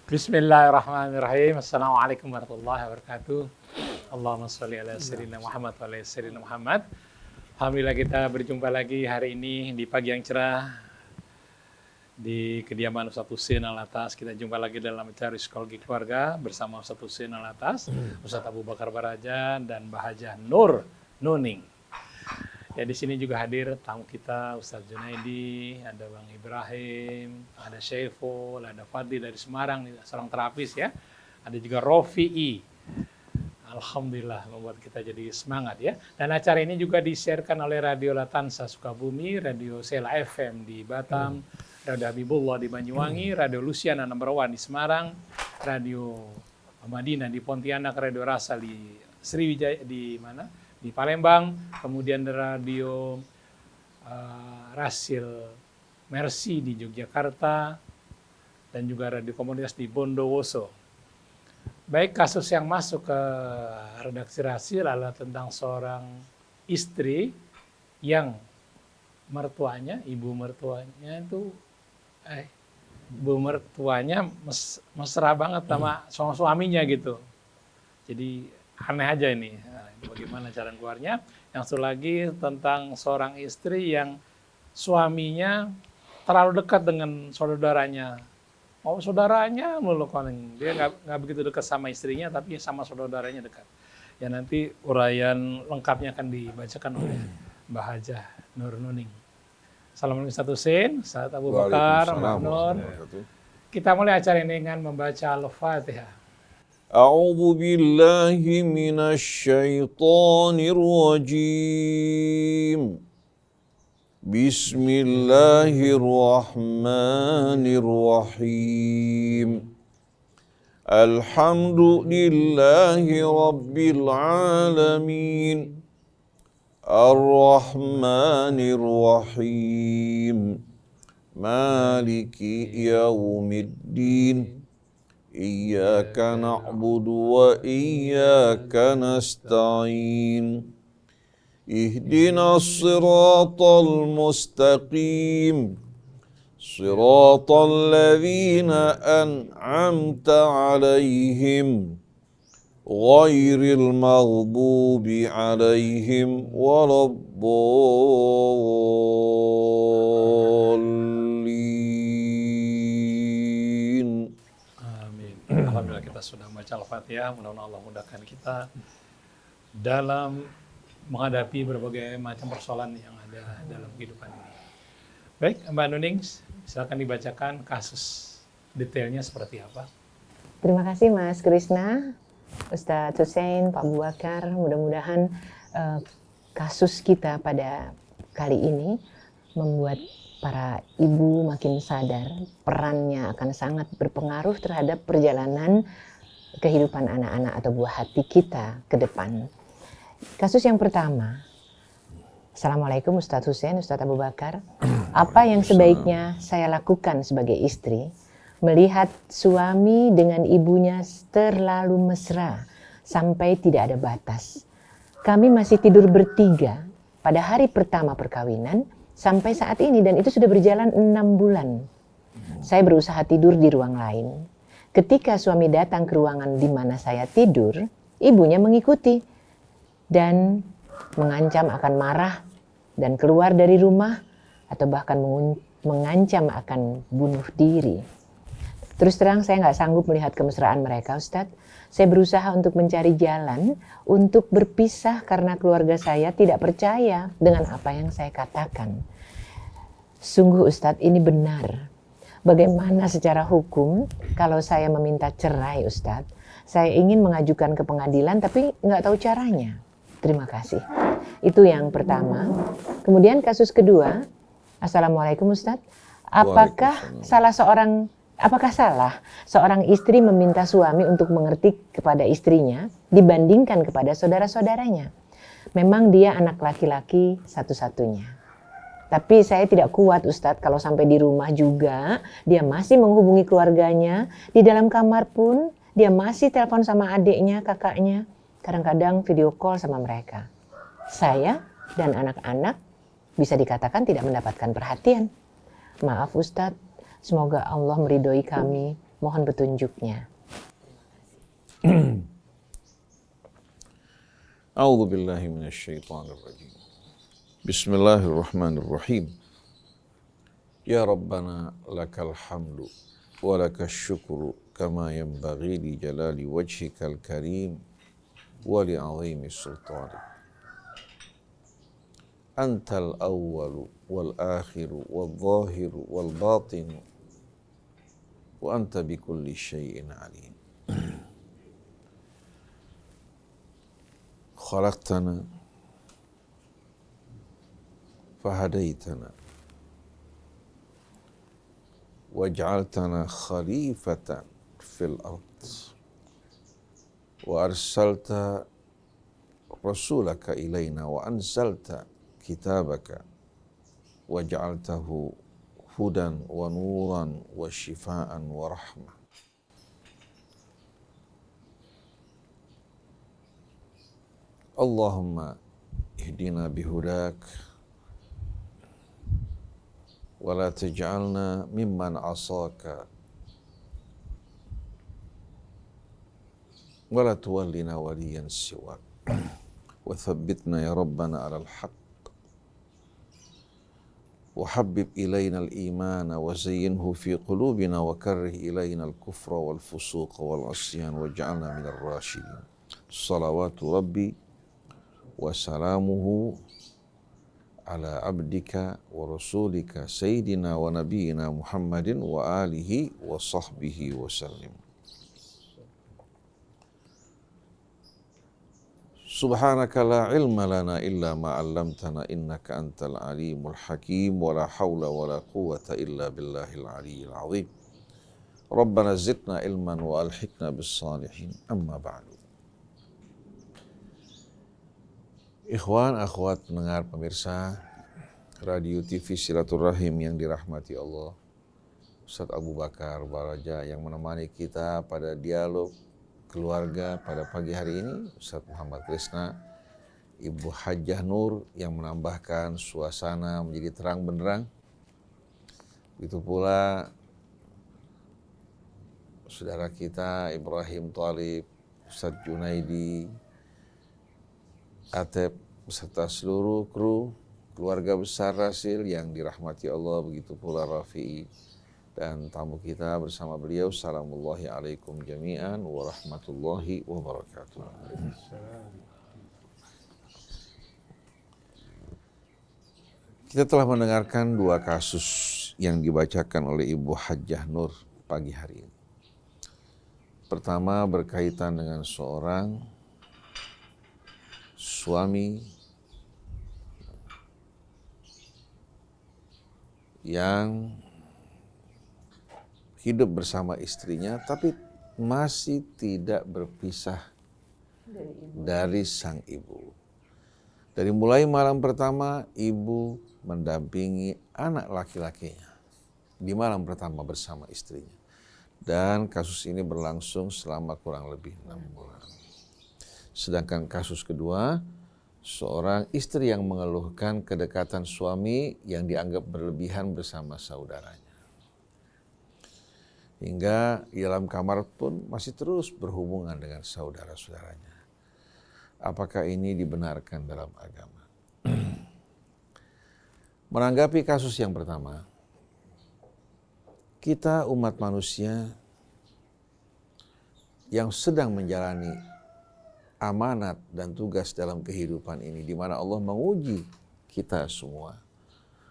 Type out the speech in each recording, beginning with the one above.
Bismillahirrahmanirrahim. Assalamualaikum warahmatullahi wabarakatuh. Allahumma sholli ala sayyidina Muhammad wa ala sayyidina Muhammad. Alhamdulillah kita berjumpa lagi hari ini di pagi yang cerah di kediaman Ustadz Husein Alatas. Kita jumpa lagi dalam acara Psikologi Keluarga bersama Ustadz Husein Alatas, Ustadz Abu Bakar Baraja dan Bahajah Nur Nuning. Ya, di sini juga hadir tamu kita Ustadz Junaidi, ada Bang Ibrahim, ada Syaiful, ada Fadli dari Semarang, seorang terapis ya. Ada juga Rofi'i. Alhamdulillah membuat kita jadi semangat ya. Dan acara ini juga disiarkan oleh Radio Latansa Sukabumi, Radio Sela FM di Batam, Radio Habibullah di Banyuwangi, Radio Luciana Number 1 di Semarang, Radio Madinah di Pontianak, Radio Rasa di Sriwijaya di mana? Di Palembang, kemudian Radio Rasil Mercy di Yogyakarta, dan juga radio komunitas di Bondowoso. Baik, kasus yang masuk ke redaksi Rasil adalah tentang seorang istri yang mertuanya, ibu mertuanya mesra banget sama suaminya gitu. Jadi aneh aja ini. Bagaimana cara keluarnya? Yang satu lagi tentang seorang istri yang suaminya terlalu dekat dengan saudaranya. Oh, saudaranya melulu koning. Dia nggak begitu dekat sama istrinya, tapi sama saudaranya dekat. Ya, nanti uraian lengkapnya akan dibacakan oleh Mbah Hajah Nur Nuning. Assalamualaikum Ustadz Husein, Ustadz Abu Bakar, Mbak Nur. Kita mulai acara ini dengan membaca Al-Fatihah. أعوذ بالله من الشيطان الرجيم بسم الله الرحمن الرحيم الحمد لله رب العالمين الرحمن الرحيم مالك يوم الدين إياك نعبد وإياك نستعين اهدنا الصراط المستقيم صراط الذين أنعمت عليهم غير المغضوب عليهم ولا الضالين. Alhamdulillah kita sudah membaca Al-Fatihah. Mudah-mudahan Allah mudahkan kita dalam menghadapi berbagai macam persoalan yang ada dalam kehidupan ini. Baik, Mbak Nuning, silakan dibacakan kasus detailnya seperti apa. Terima kasih Mas Krisna, Ustadz Husein, Pak Abu Bakar. Mudah-mudahan kasus kita pada kali ini membuat para ibu makin sadar perannya akan sangat berpengaruh terhadap perjalanan kehidupan anak-anak atau buah hati kita ke depan. Kasus yang pertama. Assalamualaikum Ustadz Husein, Ustadz Abu Bakar. Apa yang sebaiknya saya lakukan sebagai istri melihat suami dengan ibunya terlalu mesra sampai tidak ada batas? Kami masih tidur bertiga pada hari pertama perkawinan sampai saat ini, dan itu sudah berjalan 6 bulan. Saya berusaha tidur di ruang lain. Ketika suami datang ke ruangan di mana saya tidur, ibunya mengikuti dan mengancam akan marah dan keluar dari rumah, atau bahkan mengancam akan bunuh diri. Terus terang saya nggak sanggup melihat kemesraan mereka, Ustadz. Saya berusaha untuk mencari jalan untuk berpisah karena keluarga saya tidak percaya dengan apa yang saya katakan. Sungguh Ustadz, ini benar. Bagaimana secara hukum kalau saya meminta cerai, Ustadz? Saya ingin mengajukan ke pengadilan tapi nggak tahu caranya. Terima kasih. Itu yang pertama. Kemudian kasus kedua. Assalamualaikum Ustadz. Apakah salah seorang istri meminta suami untuk mengerti kepada istrinya dibandingkan kepada saudara-saudaranya? Memang dia anak laki-laki satu-satunya. Tapi saya tidak kuat Ustadz kalau sampai di rumah juga dia masih menghubungi keluarganya. Di dalam kamar pun dia masih telepon sama adiknya, kakaknya. Kadang-kadang video call sama mereka. Saya dan anak-anak bisa dikatakan tidak mendapatkan perhatian. Maaf Ustadz, semoga Allah meridhoi kami Mohon petunjuknya. A'udzu billahi minasyaitonir rajim. Bismillahirrahmanirrahim. Ya Rabbana lakal hamdu wa lakal syukru kama yanbaghi li jalali wajhikal karim wa li 'azimi sultanik. Antal awwalu wal akhiru wal zahiru wal batinu wa anta bikulli syai'in alim. Khalaqtana fahadaitana waj'altana khalifatan fil ard wa arsalta rasulaka ilaina wa anzalta kitabaka waj'altahu hudan wa nuran wa shifaan wa rahmah. Allahumma ihdina bihudak wa la taj'alna mimman asaka wa la tuwallina waliyan siwak wa thabbitna ya Rabbana ala al-haq wa habib ilayna al-iman wa zayyinhu fi qulubina wa karrih ilayna al-kufra wal fusuqa wal asyan wa ja'alna minar rasyidin. Salawatu Rabbi wa salamuhu ala abdika wa rasulika sayyidina wa nabiyyina Muhammadin wa alihi wa sahbihi wa sallim. Subhanaka la ilma lana illa ma 'allamtana innaka antal alimul hakim wa la haula wa la quwwata illa billahil aliyyil azim. Rabbana zidna ilman wa alhiqna bis salihin. Amma ba'du. Ikhwan, akhwat, pendengar, pemirsa Radio TV Silaturahim yang dirahmati Allah, Ustadz Abu Bakar Baraja yang menemani kita pada dialog keluarga pada pagi hari ini, Ustadz Muhammad Krisna, Ibu Hajjah Nur yang menambahkan suasana menjadi terang benderang. Begitu pula saudara kita Ibrahim Thalib, Ustadz Junaidi, Atep, beserta seluruh kru keluarga besar Rasil yang dirahmati Allah, begitu pula Rafi'i dan tamu kita bersama beliau. Assalamullahi alaikum jami'an wa rahmatullahi wa barakatuh. Kita telah mendengarkan dua kasus yang dibacakan oleh Ibu Hajjah Nur pagi hari ini. Pertama berkaitan dengan seorang suami yang hidup bersama istrinya tapi masih tidak berpisah dari sang ibu. Dari mulai malam pertama ibu mendampingi anak laki-lakinya di malam pertama bersama istrinya. Dan kasus ini berlangsung selama kurang lebih 6 bulan. Sedangkan kasus kedua, seorang istri yang mengeluhkan kedekatan suami yang dianggap berlebihan bersama saudaranya. Hingga di dalam kamar pun masih terus berhubungan dengan saudara-saudaranya. Apakah ini dibenarkan dalam agama? Menanggapi kasus yang pertama, kita umat manusia yang sedang menjalani amanat dan tugas dalam kehidupan ini, di mana Allah menguji kita semua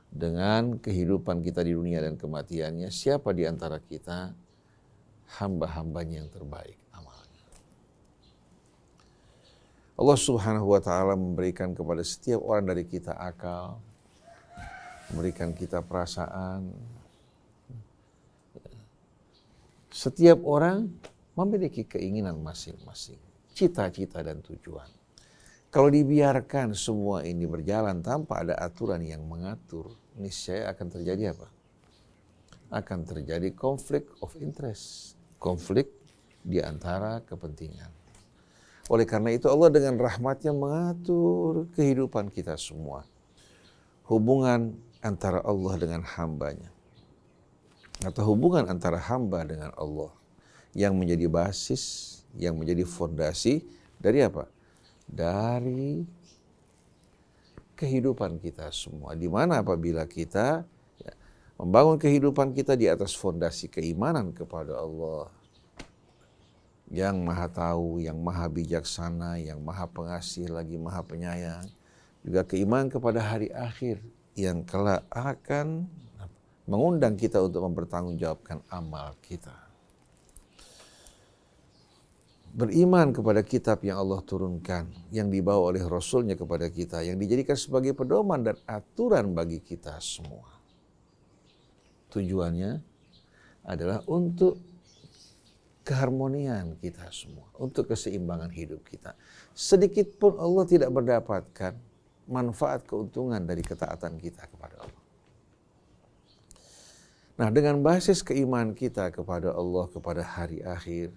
dengan kehidupan kita di dunia dan kematiannya. Siapa di antara kita hamba-hambanya yang terbaik amalnya? Allah Subhanahu wa Ta'ala memberikan kepada setiap orang dari kita akal, memberikan kita perasaan. Setiap orang memiliki keinginan masing-masing, cita-cita dan tujuan. Kalau dibiarkan semua ini berjalan tanpa ada aturan yang mengatur, niscaya akan terjadi apa? Akan terjadi konflik of interest, konflik di antara kepentingan. Oleh karena itu Allah dengan rahmatnya mengatur kehidupan kita semua. Hubungan antara Allah dengan hambanya. atau hubungan antara hamba dengan Allah yang menjadi basis, yang menjadi fondasi dari apa? Dari kehidupan kita semua. Di mana apabila kita membangun kehidupan kita di atas fondasi keimanan kepada Allah yang maha tahu, yang maha bijaksana, yang maha pengasih lagi maha penyayang, juga keimanan kepada hari akhir yang kelak akan mengundang kita untuk mempertanggungjawabkan amal kita. Beriman kepada kitab yang Allah turunkan, yang dibawa oleh Rasulnya kepada kita, yang dijadikan sebagai pedoman dan aturan bagi kita semua. Tujuannya adalah untuk keharmonian kita semua, untuk keseimbangan hidup kita. Sedikit pun Allah tidak mendapatkan manfaat keuntungan dari ketaatan kita kepada Allah. Nah, dengan basis keimanan kita kepada Allah, kepada hari akhir,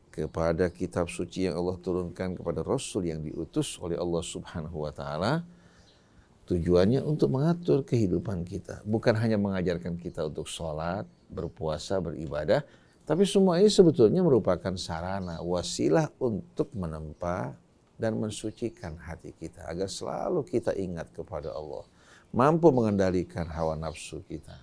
kepada kitab suci yang Allah turunkan, kepada Rasul yang diutus oleh Allah Subhanahu wa Ta'ala, tujuannya untuk mengatur kehidupan kita. Bukan hanya mengajarkan kita untuk sholat, berpuasa, beribadah, tapi semua ini sebetulnya merupakan sarana, wasilah untuk menempa dan mensucikan hati kita, agar selalu kita ingat kepada Allah, mampu mengendalikan hawa nafsu kita.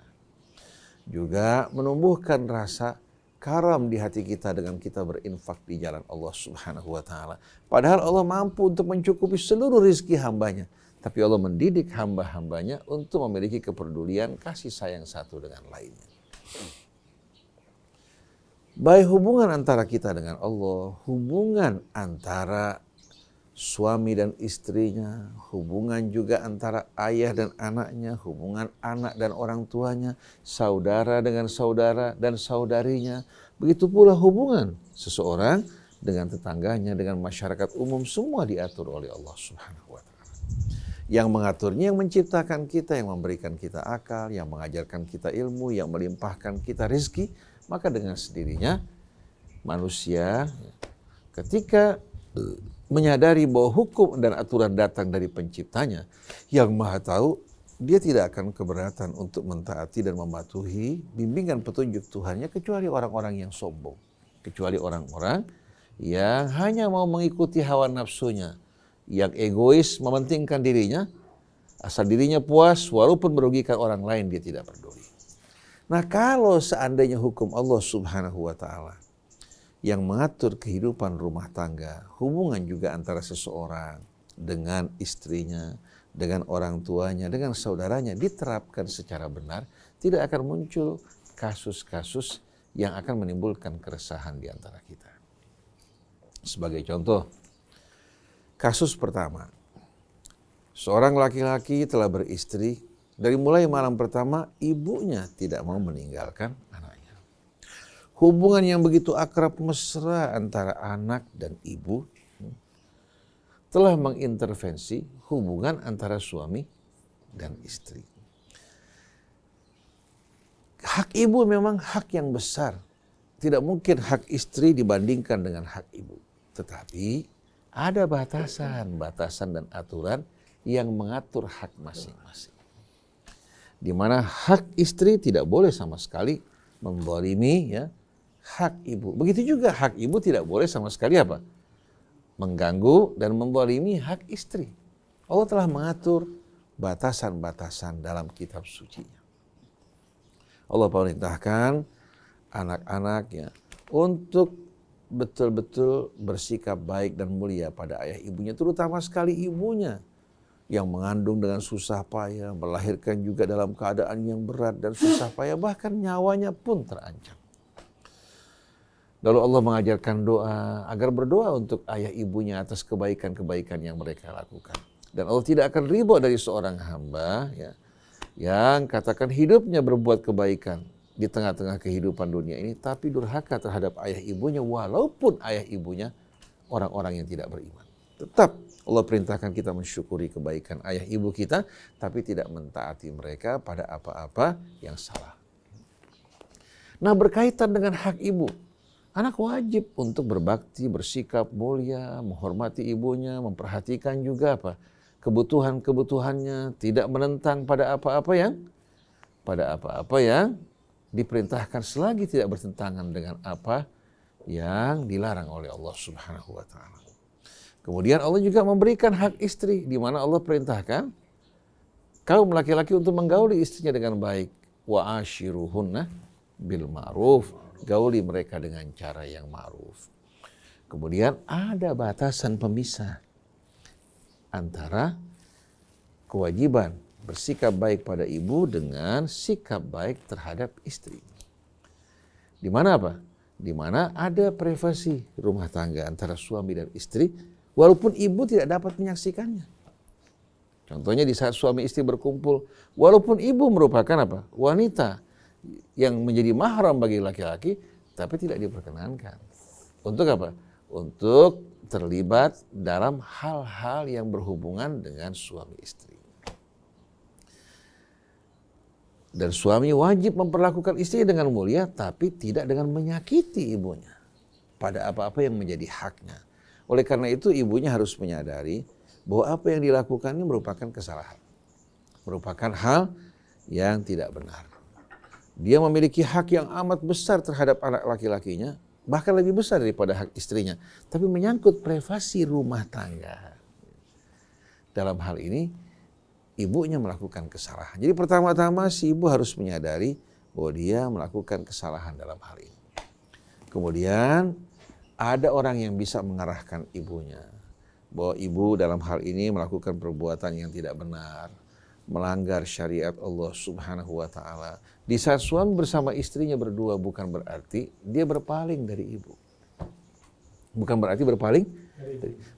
Juga menumbuhkan rasa karam di hati kita dengan kita berinfak di jalan Allah Subhanahu wa Ta'ala. Padahal Allah mampu untuk mencukupi seluruh rizki hambanya. Tapi Allah mendidik hamba-hambanya untuk memiliki kepedulian, kasih sayang satu dengan lainnya. Baik hubungan antara kita dengan Allah, hubungan antara suami dan istrinya, hubungan juga antara ayah dan anaknya, hubungan anak dan orang tuanya, saudara dengan saudara dan saudarinya. Begitu pula hubungan seseorang dengan tetangganya, dengan masyarakat umum, semua diatur oleh Allah Subhanahu wa Ta'ala. Yang mengaturnya, yang menciptakan kita, yang memberikan kita akal, yang mengajarkan kita ilmu, yang melimpahkan kita rezeki. Maka dengan sendirinya manusia ketika menyadari bahwa hukum dan aturan datang dari penciptanya yang maha tahu, dia tidak akan keberatan untuk mentaati dan mematuhi bimbingan petunjuk Tuhannya, kecuali orang-orang yang sombong, kecuali orang-orang yang hanya mau mengikuti hawa nafsunya, yang egois, mementingkan dirinya, asal dirinya puas walaupun merugikan orang lain dia tidak peduli. Nah, kalau seandainya hukum Allah Subhanahu wa Ta'ala yang mengatur kehidupan rumah tangga, hubungan juga antara seseorang dengan istrinya, dengan orang tuanya, dengan saudaranya diterapkan secara benar, tidak akan muncul kasus-kasus yang akan menimbulkan keresahan di antara kita. Sebagai contoh, kasus pertama, seorang laki-laki telah beristri, dari mulai malam pertama ibunya tidak mau meninggalkan anaknya. Hubungan yang begitu akrab mesra antara anak dan ibu telah mengintervensi hubungan antara suami dan istri. Hak ibu memang hak yang besar. Tidak mungkin hak istri dibandingkan dengan hak ibu. Tetapi ada batasan dan aturan yang mengatur hak masing-masing. Di mana hak istri tidak boleh sama sekali menzalimi hak ibu. Begitu juga hak ibu tidak boleh sama sekali mengganggu dan menzalimi hak istri. Allah telah mengatur batasan-batasan dalam kitab sucinya. Allah perintahkan anak-anaknya untuk betul-betul bersikap baik dan mulia pada ayah ibunya, terutama sekali ibunya yang mengandung dengan susah payah, melahirkan juga dalam keadaan yang berat dan susah payah, bahkan nyawanya pun terancam. Lalu Allah mengajarkan doa agar berdoa untuk ayah ibunya atas kebaikan-kebaikan yang mereka lakukan. Dan Allah tidak akan ridho dari seorang hamba yang katakan hidupnya berbuat kebaikan di tengah-tengah kehidupan dunia ini, tapi durhaka terhadap ayah ibunya, walaupun ayah ibunya orang-orang yang tidak beriman. Tetap Allah perintahkan kita mensyukuri kebaikan ayah ibu kita, tapi tidak mentaati mereka pada apa-apa yang salah. Nah, berkaitan dengan hak ibu, anak wajib untuk berbakti, bersikap mulia, menghormati ibunya, memperhatikan juga kebutuhan-kebutuhannya, tidak menentang pada apa-apa yang diperintahkan selagi tidak bertentangan dengan apa yang dilarang oleh Allah Subhanahu wa taala. Kemudian Allah juga memberikan hak istri, di mana Allah perintahkan kaum laki-laki untuk menggauli istrinya dengan baik. Wa ashiruhunna bil ma'ruf, gauli mereka dengan cara yang ma'ruf. Kemudian ada batasan pemisah antara kewajiban bersikap baik pada ibu dengan sikap baik terhadap istri. Di mana apa? Di mana ada privasi rumah tangga antara suami dan istri, walaupun ibu tidak dapat menyaksikannya. Contohnya di saat suami istri berkumpul, walaupun ibu merupakan apa? Wanita yang menjadi mahram bagi laki-laki, tapi tidak diperkenankan. Untuk apa? Untuk terlibat dalam hal-hal yang berhubungan dengan suami istri. Dan suami wajib memperlakukan istri dengan mulia, tapi tidak dengan menyakiti ibunya pada apa-apa yang menjadi haknya. Oleh karena itu ibunya harus menyadari bahwa apa yang dilakukan ini merupakan kesalahan. Merupakan hal yang tidak benar. Dia memiliki hak yang amat besar terhadap anak laki-lakinya, bahkan lebih besar daripada hak istrinya. Tapi menyangkut privasi rumah tangga. Dalam hal ini, ibunya melakukan kesalahan. Jadi pertama-tama si ibu harus menyadari bahwa dia melakukan kesalahan dalam hal ini. Kemudian ada orang yang bisa mengarahkan ibunya. Bahwa ibu dalam hal ini melakukan perbuatan yang tidak benar. Melanggar syariat Allah Subhanahu wa ta'ala. Di saat suami bersama istrinya berdua bukan berarti dia berpaling dari ibu. Bukan berarti berpaling.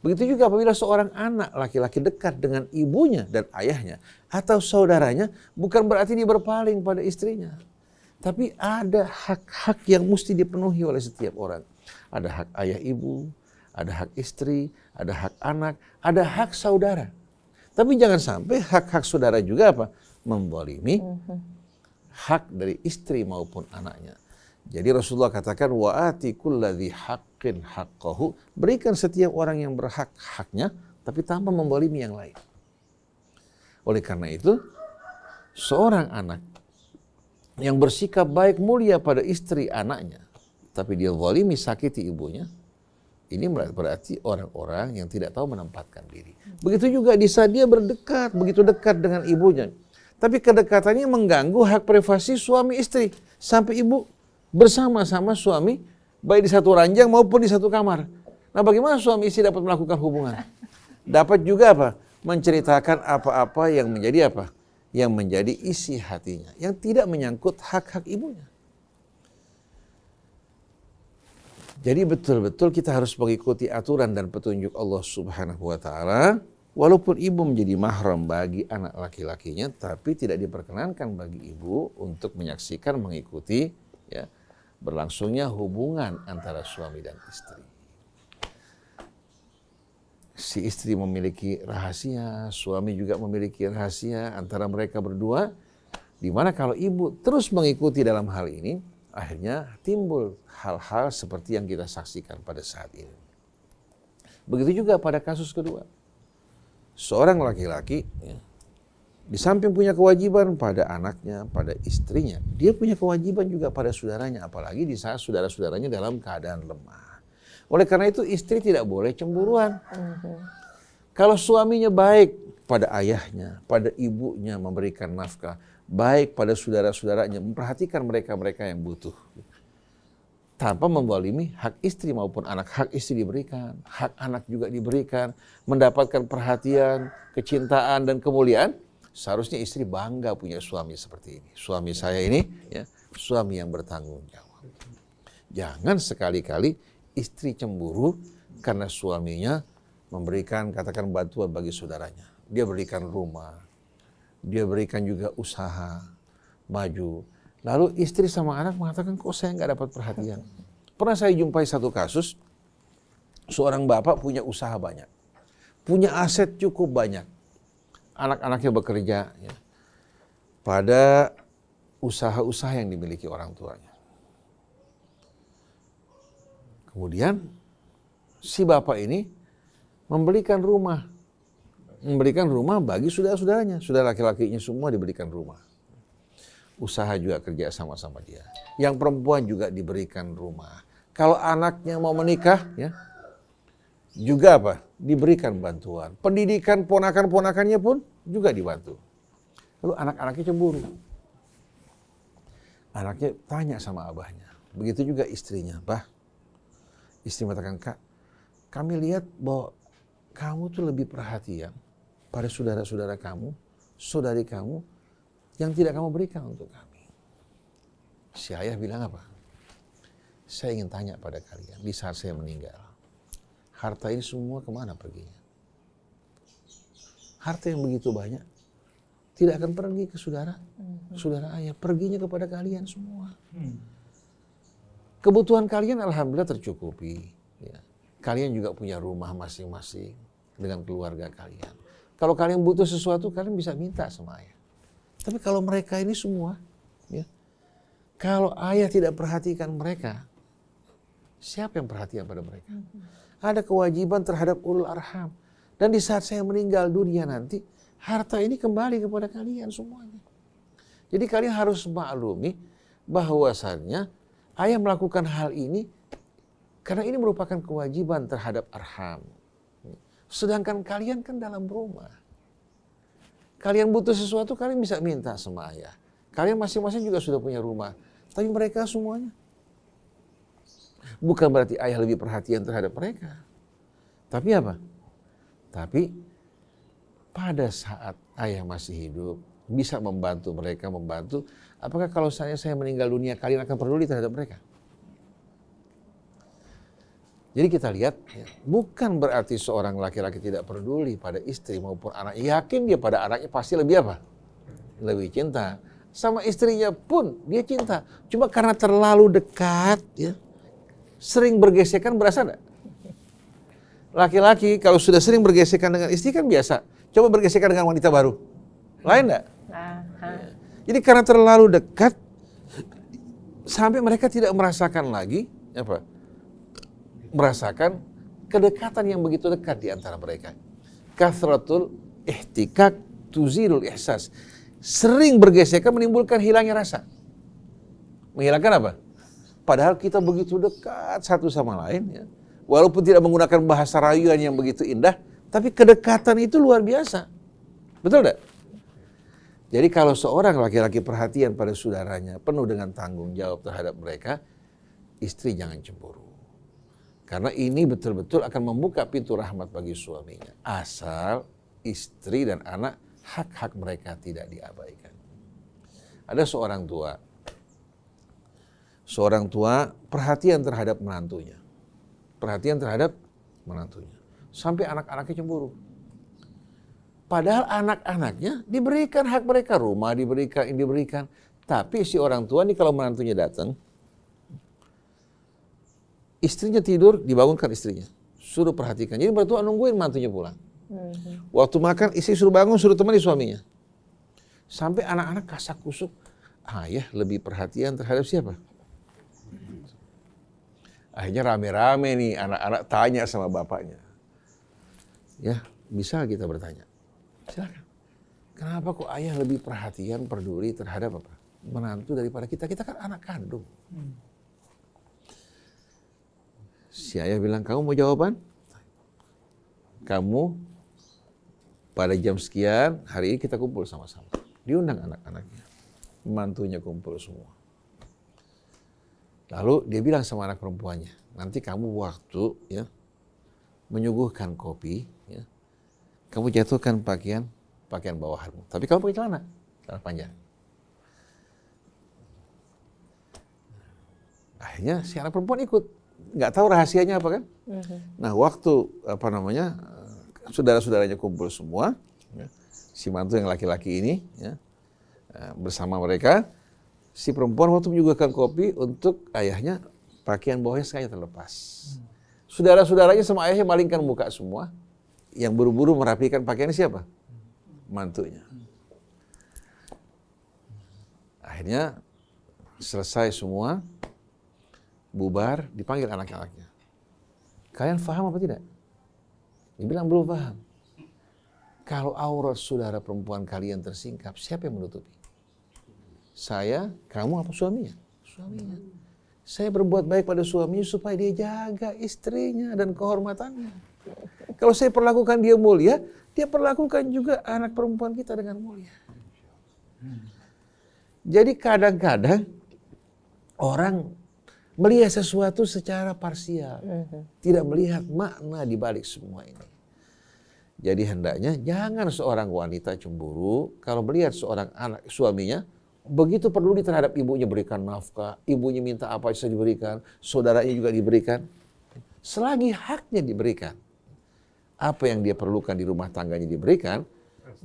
Begitu juga apabila seorang anak laki-laki dekat dengan ibunya dan ayahnya atau saudaranya, bukan berarti dia berpaling pada istrinya. Tapi ada hak-hak yang mesti dipenuhi oleh setiap orang. Ada hak ayah ibu, ada hak istri, ada hak anak, ada hak saudara. Tapi jangan sampai hak-hak saudara juga apa? Membolimi hak dari istri maupun anaknya. Jadi Rasulullah katakan wa'ati kulladzi haqqin haqqahu, berikan setiap orang yang berhak haknya, tapi tanpa membolimi yang lain. Oleh karena itu, seorang anak yang bersikap baik mulia pada istri anaknya, tapi dia zalimi sakiti ibunya, ini berarti orang-orang yang tidak tahu menempatkan diri. Begitu juga di saat dia berdekat, begitu dekat dengan ibunya, tapi kedekatannya mengganggu hak privasi suami istri, sampai ibu bersama-sama suami, baik di satu ranjang maupun di satu kamar. Nah, bagaimana suami istri dapat melakukan hubungan? Dapat juga apa? Menceritakan apa-apa yang menjadi apa? Yang menjadi isi hatinya, yang tidak menyangkut hak-hak ibunya. Jadi betul-betul kita harus mengikuti aturan dan petunjuk Allah Subhanahu wa ta'ala. Walaupun ibu menjadi mahram bagi anak laki-lakinya, tapi tidak diperkenankan bagi ibu untuk menyaksikan, mengikuti ya, berlangsungnya hubungan antara suami dan istri. Si istri memiliki rahasia, suami juga memiliki rahasia antara mereka berdua, di mana kalau ibu terus mengikuti dalam hal ini, akhirnya timbul hal-hal seperti yang kita saksikan pada saat ini. Begitu juga pada kasus kedua. Seorang laki-laki ya, di samping punya kewajiban pada anaknya, pada istrinya, dia punya kewajiban juga pada saudaranya, apalagi di saat saudara-saudaranya dalam keadaan lemah. Oleh karena itu istri tidak boleh cemburuan. Kalau suaminya baik pada ayahnya, pada ibunya memberikan nafkah, baik pada saudara-saudaranya, memperhatikan mereka-mereka yang butuh. Tanpa membolimi hak istri maupun anak, hak istri diberikan, hak anak juga diberikan, mendapatkan perhatian, kecintaan dan kemuliaan. Seharusnya istri bangga punya suami seperti ini. Suami saya ini ya, suami yang bertanggung jawab. Jangan sekali-kali istri cemburu karena suaminya memberikan katakan bantuan bagi saudaranya. Dia berikan rumah, dia berikan juga usaha, maju. Lalu istri sama anak mengatakan, kok saya nggak dapat perhatian. Pernah saya jumpai satu kasus, seorang bapak punya usaha banyak, punya aset cukup banyak. Anak-anaknya bekerja ya, pada usaha-usaha yang dimiliki orang tuanya. Kemudian si bapak ini membelikan rumah bagi saudara-saudaranya, saudara laki-lakinya semua diberikan rumah. usaha juga kerja sama-sama dia. Yang perempuan juga diberikan rumah. Kalau anaknya mau menikah, ya, juga apa? Diberikan bantuan. Pendidikan ponakan-ponakannya pun juga dibantu. Lalu anak-anaknya cemburu. Anaknya tanya sama abahnya. Begitu juga istrinya. Bah, istri mengatakan, Kak, kami lihat bahwa kamu tuh lebih perhatian pada saudara-saudara kamu, saudari kamu, yang tidak kamu berikan untuk kami. Si ayah bilang apa? Saya ingin tanya pada kalian, di saat saya meninggal, harta ini semua kemana perginya? Harta yang begitu banyak, tidak akan pergi ke saudara, saudara ayah, perginya kepada kalian semua. Kebutuhan kalian alhamdulillah tercukupi. Ya. Kalian juga punya rumah masing-masing dengan keluarga kalian. Kalau kalian butuh sesuatu, kalian bisa minta sama ayah. Tapi kalau mereka ini semua, ya, kalau ayah tidak perhatikan mereka, siapa yang perhatian pada mereka? Ada kewajiban terhadap ulul arham. Dan di saat saya meninggal dunia nanti, harta ini kembali kepada kalian semuanya. Jadi kalian harus maklumi bahwasannya ayah melakukan hal ini karena ini merupakan kewajiban terhadap arham. Sedangkan kalian kan dalam rumah. Kalian butuh sesuatu, kalian bisa minta sama ayah. Kalian masing-masing juga sudah punya rumah. Tapi mereka semuanya. Bukan berarti ayah lebih perhatian terhadap mereka. Tapi apa? Tapi pada saat ayah masih hidup, bisa membantu mereka, membantu. Apakah kalau saya meninggal dunia, kalian akan peduli terhadap mereka? Jadi kita lihat, ya, bukan berarti seorang laki-laki tidak peduli pada istri maupun anak. Yakin dia pada anaknya pasti lebih apa? Lebih cinta. Sama istrinya pun dia cinta. Cuma karena terlalu dekat, ya, sering bergesekan, berasa enggak? Laki-laki kalau sudah sering bergesekan dengan istri kan biasa. Coba bergesekan dengan wanita baru. Lain enggak? Ya. Jadi karena terlalu dekat, sampai mereka tidak merasakan lagi, apa? Merasakan kedekatan yang begitu dekat di antara mereka. Kathratul ihtikak tuzilul ihsas. Sering bergesekan menimbulkan hilangnya rasa. Menghilangkan apa? Padahal kita begitu dekat satu sama lain, ya. Walaupun tidak menggunakan bahasa rayuan yang begitu indah, tapi kedekatan itu luar biasa. Betul tidak? Jadi kalau seorang laki-laki perhatian pada saudaranya, penuh dengan tanggung jawab terhadap mereka, istri jangan cemburu. Karena ini betul-betul akan membuka pintu rahmat bagi suaminya. Asal istri dan anak, hak-hak mereka tidak diabaikan. Ada seorang tua. Seorang tua perhatian terhadap menantunya. Perhatian terhadap menantunya. Sampai anak-anaknya cemburu. Padahal anak-anaknya diberikan hak mereka. Rumah diberikan. Tapi si orang tua ini kalau menantunya datang, istrinya tidur, dibangunkan istrinya. Suruh perhatikan. Jadi mertua nungguin mantunya pulang. Waktu makan, istri suruh bangun, suruh temani suaminya. Sampai anak-anak kasak kusuk. Ayah lebih perhatian terhadap siapa? Akhirnya rame-rame nih anak-anak tanya sama bapaknya. Ya, bisa kita bertanya? Silakan. Kenapa kok ayah lebih perhatian, peduli terhadap apa? Menantu daripada kita? Kita kan anak kandung. Si ayah bilang, kamu mau jawaban? Kamu pada jam sekian, hari ini kita kumpul sama-sama. Diundang anak-anaknya. Mantunya kumpul semua. Lalu dia bilang sama anak perempuannya, nanti kamu waktu, ya, menyuguhkan kopi, ya, kamu jatuhkan pakaian bawahanmu. Tapi kamu pakai celana panjang. Akhirnya si anak perempuan ikut. Nggak tahu rahasianya apa kan? Nah waktu saudara-saudaranya kumpul semua, ya, si mantu yang laki-laki ini, ya, bersama mereka, si perempuan waktu menyuguhkan kopi untuk ayahnya, pakaian bawahnya sengaja terlepas. Saudara-saudaranya sama ayahnya malingkan muka semua, yang buru-buru merapikan pakaiannya siapa? Mantunya. Akhirnya selesai semua, bubar, dipanggil anak-anaknya. Kalian paham apa tidak? Dia bilang belum paham. Kalau aurat saudara perempuan kalian tersingkap, siapa yang menutupi? Saya, kamu apa suaminya? Suaminya. Saya berbuat baik pada suaminya supaya dia jaga istrinya dan kehormatannya. Kalau saya perlakukan dia mulia, dia perlakukan juga anak perempuan kita dengan mulia. Jadi kadang-kadang orang melihat sesuatu secara parsial, tidak melihat makna di balik semua ini. Jadi hendaknya jangan seorang wanita cemburu kalau melihat seorang anak suaminya begitu peduli terhadap ibunya, berikan nafkah, ibunya minta apa saja diberikan, saudaranya juga diberikan. Selagi haknya diberikan, apa yang dia perlukan di rumah tangganya diberikan,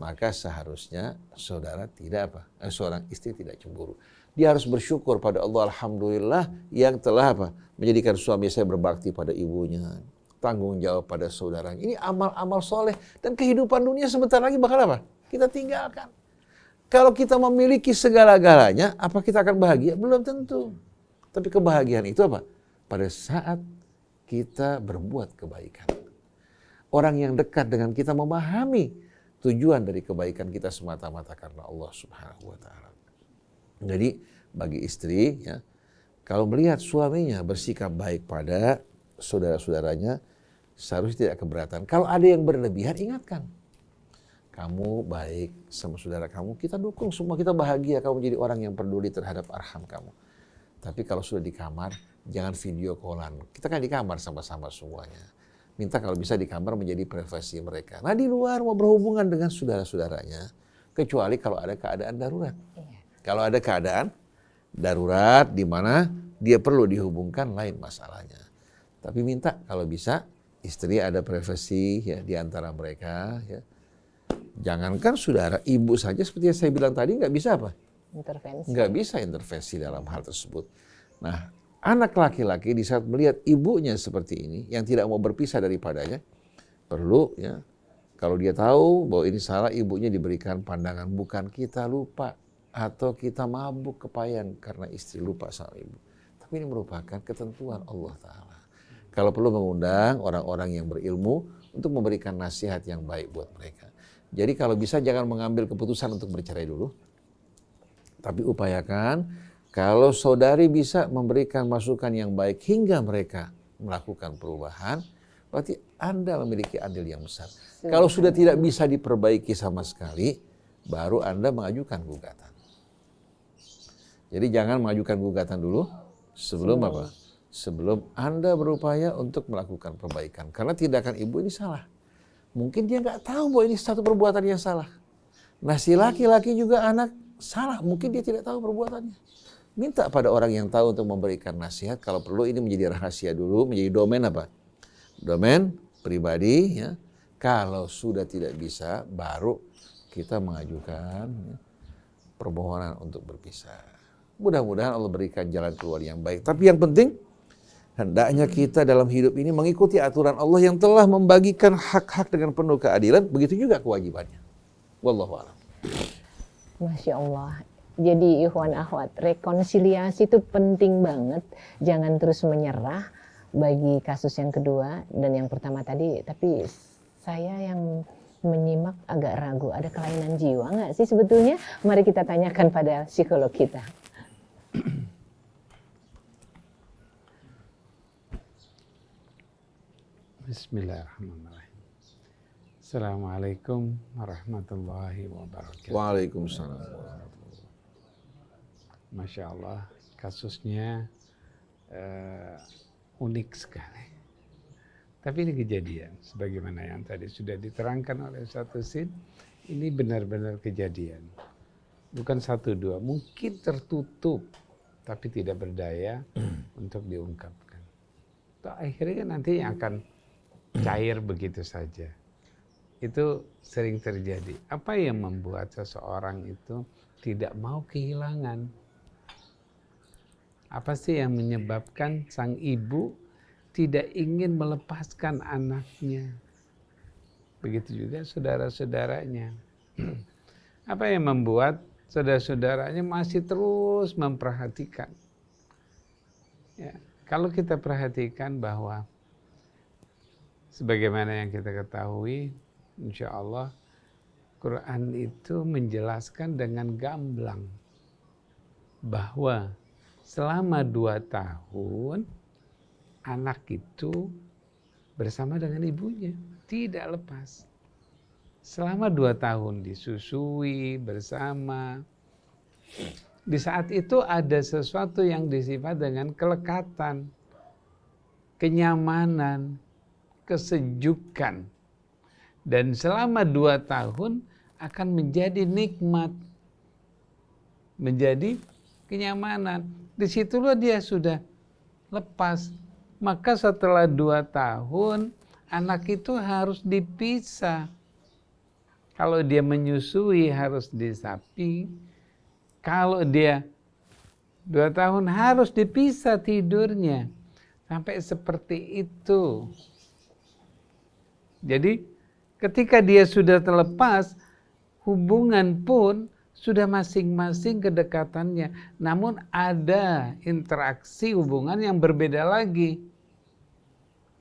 maka seharusnya saudara tidak seorang istri tidak cemburu. Dia harus bersyukur pada Allah, alhamdulillah yang telah menjadikan suami saya berbakti pada ibunya, tanggung jawab pada saudaranya. Ini amal-amal soleh dan kehidupan dunia sebentar lagi bakal kita tinggalkan. Kalau kita memiliki segala-galanya, apa kita akan bahagia? Belum tentu. Tapi kebahagiaan itu pada saat kita berbuat kebaikan. Orang yang dekat dengan kita memahami tujuan dari kebaikan kita semata-mata karena Allah Subhanahu wa taala. Jadi bagi istri kalau melihat suaminya bersikap baik pada saudara-saudaranya, seharusnya tidak keberatan. Kalau ada yang berlebihan, ingatkan. Kamu baik sama saudara kamu, kita dukung semua, kita bahagia kamu jadi orang yang peduli terhadap arham kamu. Tapi kalau sudah di kamar, jangan video callan. Kita kan di kamar sama-sama semuanya. Minta kalau bisa di kamar menjadi privasi mereka. Nah di luar mau berhubungan dengan saudara-saudaranya, kecuali kalau ada keadaan darurat. Kalau ada keadaan darurat di mana dia perlu dihubungkan, lain masalahnya. Tapi minta kalau bisa istri ada privasi di antara mereka. Jangankan saudara, ibu saja seperti yang saya bilang tadi nggak bisa intervensi. Nggak bisa intervensi dalam hal tersebut. Nah, anak laki-laki di saat melihat ibunya seperti ini, yang tidak mau berpisah daripadanya, perlu kalau dia tahu bahwa ini salah, ibunya diberikan pandangan, bukan kita lupa atau kita mabuk kepayan karena istri lupa sama ibu. Tapi ini merupakan ketentuan Allah Ta'ala. Kalau perlu mengundang orang-orang yang berilmu untuk memberikan nasihat yang baik buat mereka. Jadi kalau bisa jangan mengambil keputusan untuk bercerai dulu. Tapi upayakan kalau saudari bisa memberikan masukan yang baik hingga mereka melakukan perubahan, berarti Anda memiliki andil yang besar. Kalau sudah tidak bisa diperbaiki sama sekali, baru Anda mengajukan gugatan. Jadi jangan mengajukan gugatan dulu sebelum Sebelum Anda berupaya untuk melakukan perbaikan. Karena tindakan ibu ini salah. Mungkin dia nggak tahu bahwa ini satu perbuatan yang salah. Nah si laki-laki juga anak salah, mungkin dia tidak tahu perbuatannya. Minta pada orang yang tahu untuk memberikan nasihat, kalau perlu ini menjadi rahasia dulu, menjadi domain Domain pribadi Kalau sudah tidak bisa, baru kita mengajukan permohonan untuk berpisah. Mudah-mudahan Allah berikan jalan keluar yang baik. Tapi yang penting, hendaknya kita dalam hidup ini mengikuti aturan Allah yang telah membagikan hak-hak dengan penuh keadilan, begitu juga kewajibannya. Wallahu a'lam. Masya Allah. Jadi ikhwan akhwat, rekonsiliasi itu penting banget. Jangan terus menyerah bagi kasus yang kedua dan yang pertama tadi. Tapi saya yang menyimak agak ragu, ada kelainan jiwa nggak sih sebetulnya? Mari kita tanyakan pada psikolog kita. Bismillahirrahmanirrahim. Assalamualaikum warahmatullahi wabarakatuh. Waalaikumsalam. Masya Allah, kasusnya unik sekali. Tapi ini kejadian, sebagaimana yang tadi sudah diterangkan oleh Ustaz Husin, ini benar-benar kejadian. Bukan satu dua, mungkin tertutup, tapi tidak berdaya untuk diungkapkan. Akhirnya nanti yang akan cair begitu saja. Itu sering terjadi. Apa yang membuat seseorang itu tidak mau kehilangan? Apa sih yang menyebabkan sang ibu tidak ingin melepaskan anaknya? Begitu juga saudara-saudaranya. Apa yang membuat saudara-saudaranya masih terus memperhatikan? Ya, kalau kita perhatikan bahwa sebagaimana yang kita ketahui, insya Allah Quran itu menjelaskan dengan gamblang bahwa selama 2 tahun anak itu bersama dengan ibunya, tidak lepas. Selama 2 tahun disusui bersama. Di saat itu ada sesuatu yang disifat dengan kelekatan, kenyamanan, kesejukan. Dan selama 2 tahun akan menjadi nikmat, menjadi kenyamanan. Disitulah dia sudah lepas. Maka setelah 2 tahun, anak itu harus dipisah. Kalau dia menyusui harus disapi. Kalau dia 2 tahun harus dipisah tidurnya. Sampai seperti itu. Jadi ketika dia sudah terlepas, hubungan pun sudah masing-masing kedekatannya. Namun ada interaksi hubungan yang berbeda lagi.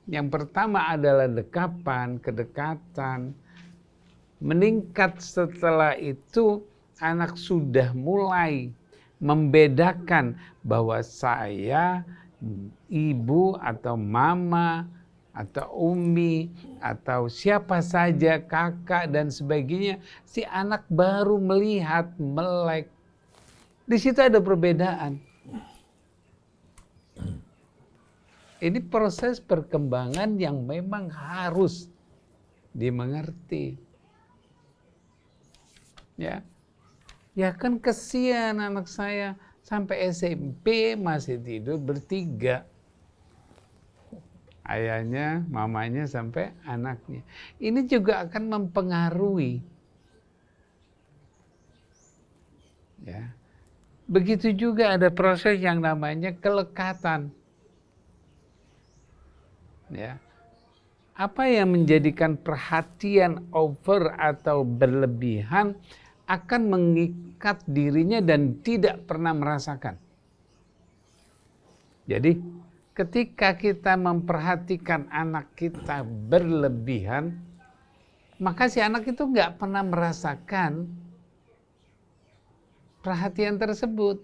Yang pertama adalah dekapan, kedekatan. Meningkat setelah itu, anak sudah mulai membedakan bahwa saya, ibu atau mama atau umi atau siapa saja, kakak dan sebagainya, si anak baru melihat, melek. Di situ ada perbedaan. Ini proses perkembangan yang memang harus dimengerti. Ya kan kesian anak saya sampai SMP masih tidur bertiga. Ayahnya, mamanya sampai anaknya. Ini juga akan mempengaruhi. Ya. Begitu juga ada proses yang namanya kelekatan. Ya. Apa yang menjadikan perhatian over atau berlebihan akan mengikat dirinya dan tidak pernah merasakan. Jadi ketika kita memperhatikan anak kita berlebihan, maka si anak itu nggak pernah merasakan perhatian tersebut.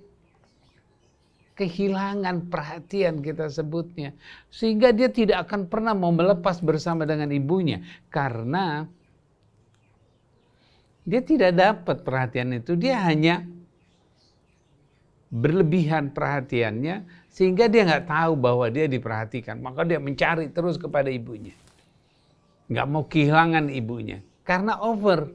Kehilangan perhatian kita sebutnya. Sehingga dia tidak akan pernah mau melepas bersama dengan ibunya. Karena dia tidak dapat perhatian itu, dia hanya berlebihan perhatiannya sehingga dia nggak tahu bahwa dia diperhatikan. Maka dia mencari terus kepada ibunya. Nggak mau kehilangan ibunya. Karena over.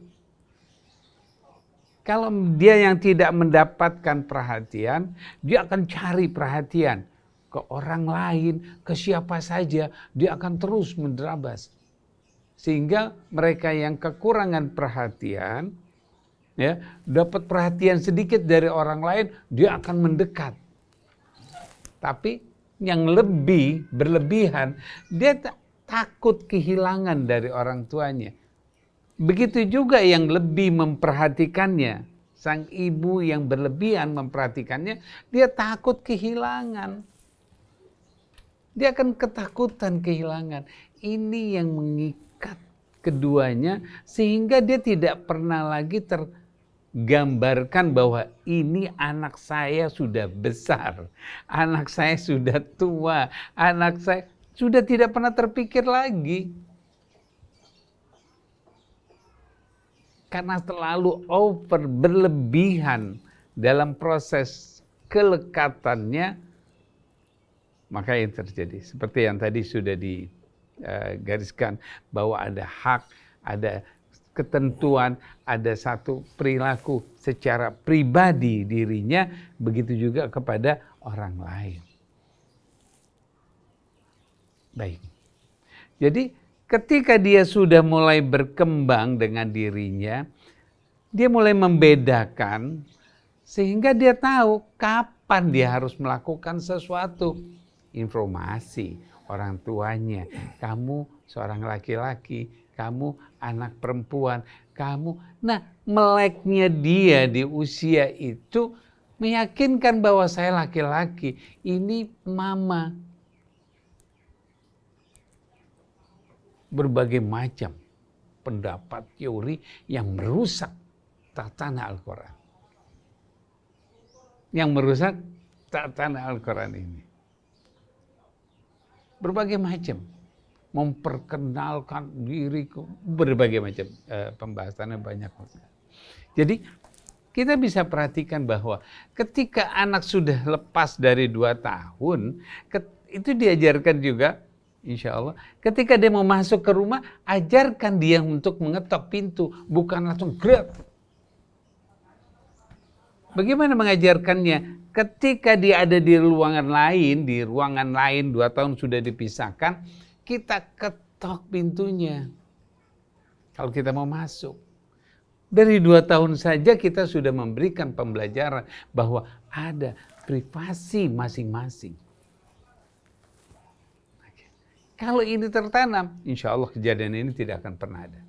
Kalau dia yang tidak mendapatkan perhatian, dia akan cari perhatian ke orang lain, ke siapa saja, dia akan terus menderabas. Sehingga mereka yang kekurangan perhatian, ya, dapat perhatian sedikit dari orang lain, dia akan mendekat. Tapi yang lebih berlebihan, dia takut kehilangan dari orang tuanya. Begitu juga yang lebih memperhatikannya, sang ibu yang berlebihan memperhatikannya, dia takut kehilangan. Dia akan ketakutan kehilangan. Ini yang mengikat keduanya sehingga dia tidak pernah lagi tergambarkan bahwa ini anak saya sudah besar, anak saya sudah tua, anak saya sudah tidak pernah terpikir lagi. Karena terlalu over, berlebihan dalam proses kelekatannya, maka yang terjadi. Seperti yang tadi sudah digariskan, bahwa ada hak, ada ketentuan, ada satu perilaku secara pribadi dirinya, begitu juga kepada orang lain. Baik. Jadi ketika dia sudah mulai berkembang dengan dirinya, dia mulai membedakan sehingga dia tahu kapan dia harus melakukan sesuatu. Informasi orang tuanya, kamu seorang laki-laki, kamu anak perempuan, kamu. Nah, meleknya dia di usia itu meyakinkan bahwa saya laki-laki, ini mama. Berbagai macam pendapat teori yang merusak tatanan Al-Quran. yang merusak taatan Al-Quran ini? Berbagai macam. Memperkenalkan diri, berbagai macam pembahasannya banyak. Jadi kita bisa perhatikan bahwa ketika anak sudah lepas dari 2 tahun, itu diajarkan juga, insya Allah, ketika dia mau masuk ke rumah, ajarkan dia untuk mengetok pintu, bukan langsung gerak. Bagaimana mengajarkannya? Ketika dia ada di ruangan lain 2 tahun sudah dipisahkan, kita ketok pintunya. Kalau kita mau masuk. Dari 2 tahun saja kita sudah memberikan pembelajaran bahwa ada privasi masing-masing. Kalau ini tertanam, insya Allah kejadian ini tidak akan pernah ada.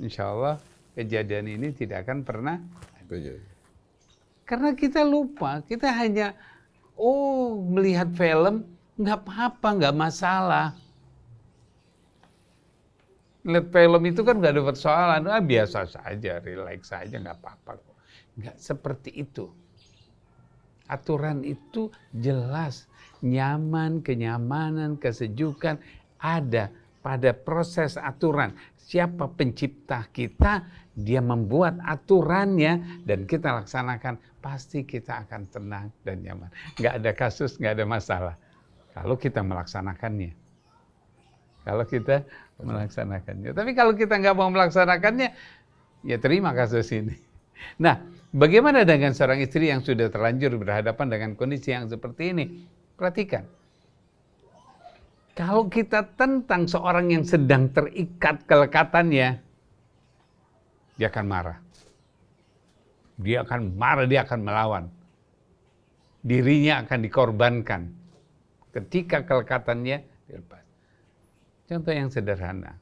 Insya Allah kejadian ini tidak akan pernah ada. Karena kita lupa, kita hanya melihat film, nggak apa-apa, nggak masalah. Lihat film itu kan nggak ada persoalan, biasa saja, relax saja, nggak apa-apa. Nggak seperti itu. Aturan itu jelas, nyaman, kenyamanan, kesejukan ada pada proses aturan. Siapa pencipta kita, dia membuat aturannya dan kita laksanakan, pasti kita akan tenang dan nyaman. Nggak ada kasus, nggak ada masalah. Kalau kita melaksanakannya. Tapi kalau kita nggak mau melaksanakannya, ya terima kasus ini. Nah, bagaimana dengan seorang istri yang sudah terlanjur berhadapan dengan kondisi yang seperti ini? Perhatikan. Kalau kita tentang seorang yang sedang terikat kelekatannya, dia akan marah. Dia akan melawan. Dirinya akan dikorbankan ketika kelekatannya dilepas. Contoh yang sederhana.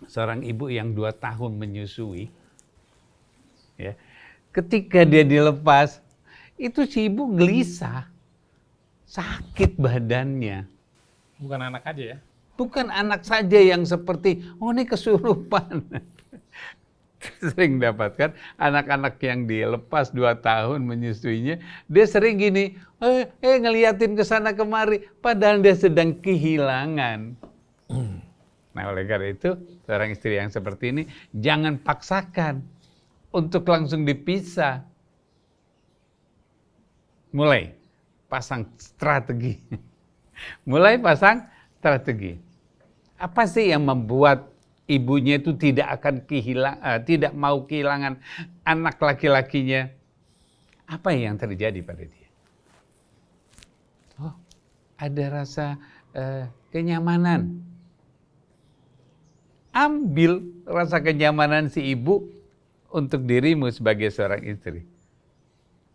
Seorang ibu yang 2 tahun menyusui, ya, ketika dia dilepas, itu si ibu gelisah, sakit badannya. Bukan anak aja ya? Bukan anak saja yang seperti, ini kesurupan. Sering dapatkan anak-anak yang dilepas 2 tahun menyusuinya, dia sering gini, ngeliatin ke sana kemari, padahal dia sedang kehilangan. Nah, oleh karena itu, seorang istri yang seperti ini, jangan paksakan untuk langsung dipisah. Mulai pasang strategi. Apa sih yang membuat ibunya itu tidak mau kehilangan anak laki-lakinya? Apa yang terjadi pada dia? Ada rasa kenyamanan. Ambil rasa kenyamanan si ibu untuk dirimu sebagai seorang istri.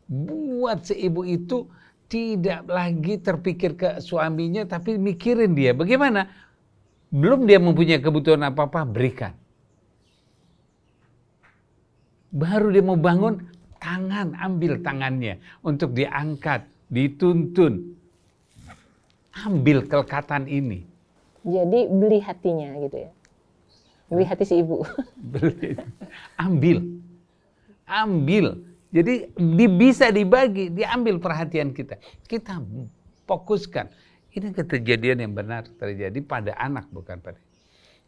Buat si ibu itu tidak lagi terpikir ke suaminya, tapi mikirin dia. Bagaimana? Belum dia mempunyai kebutuhan apa-apa, berikan. Baru dia mau bangun, ambil tangannya untuk diangkat, dituntun. Ambil kelekatan ini. Jadi beli hatinya gitu ya. Beli hati si ibu. Ambil. Jadi bisa dibagi, diambil perhatian kita. Kita fokuskan. Ini kejadian yang benar terjadi pada anak, bukan pada.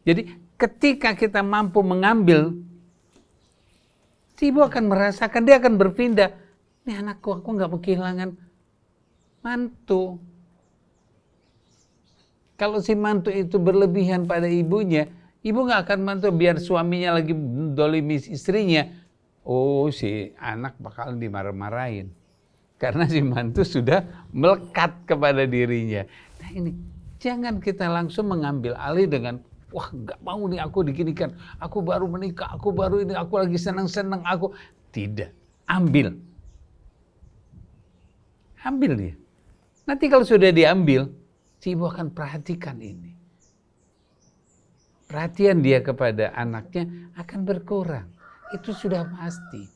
Jadi ketika kita mampu mengambil, si ibu akan merasakan, dia akan berpindah. Ini anakku, aku nggak mau kehilangan mantu. Kalau si mantu itu berlebihan pada ibunya, ibu nggak akan mantu biar suaminya lagi dolimi istrinya. Si anak bakal dimarah-marahin. Karena si mantu sudah melekat kepada dirinya. Nah ini, jangan kita langsung mengambil alih dengan, nggak mau nih aku diginikan. Aku baru menikah, aku lagi senang-senang, Tidak, ambil dia. Nanti kalau sudah diambil, si ibu akan perhatikan ini. Perhatian dia kepada anaknya akan berkurang. Itu sudah pasti.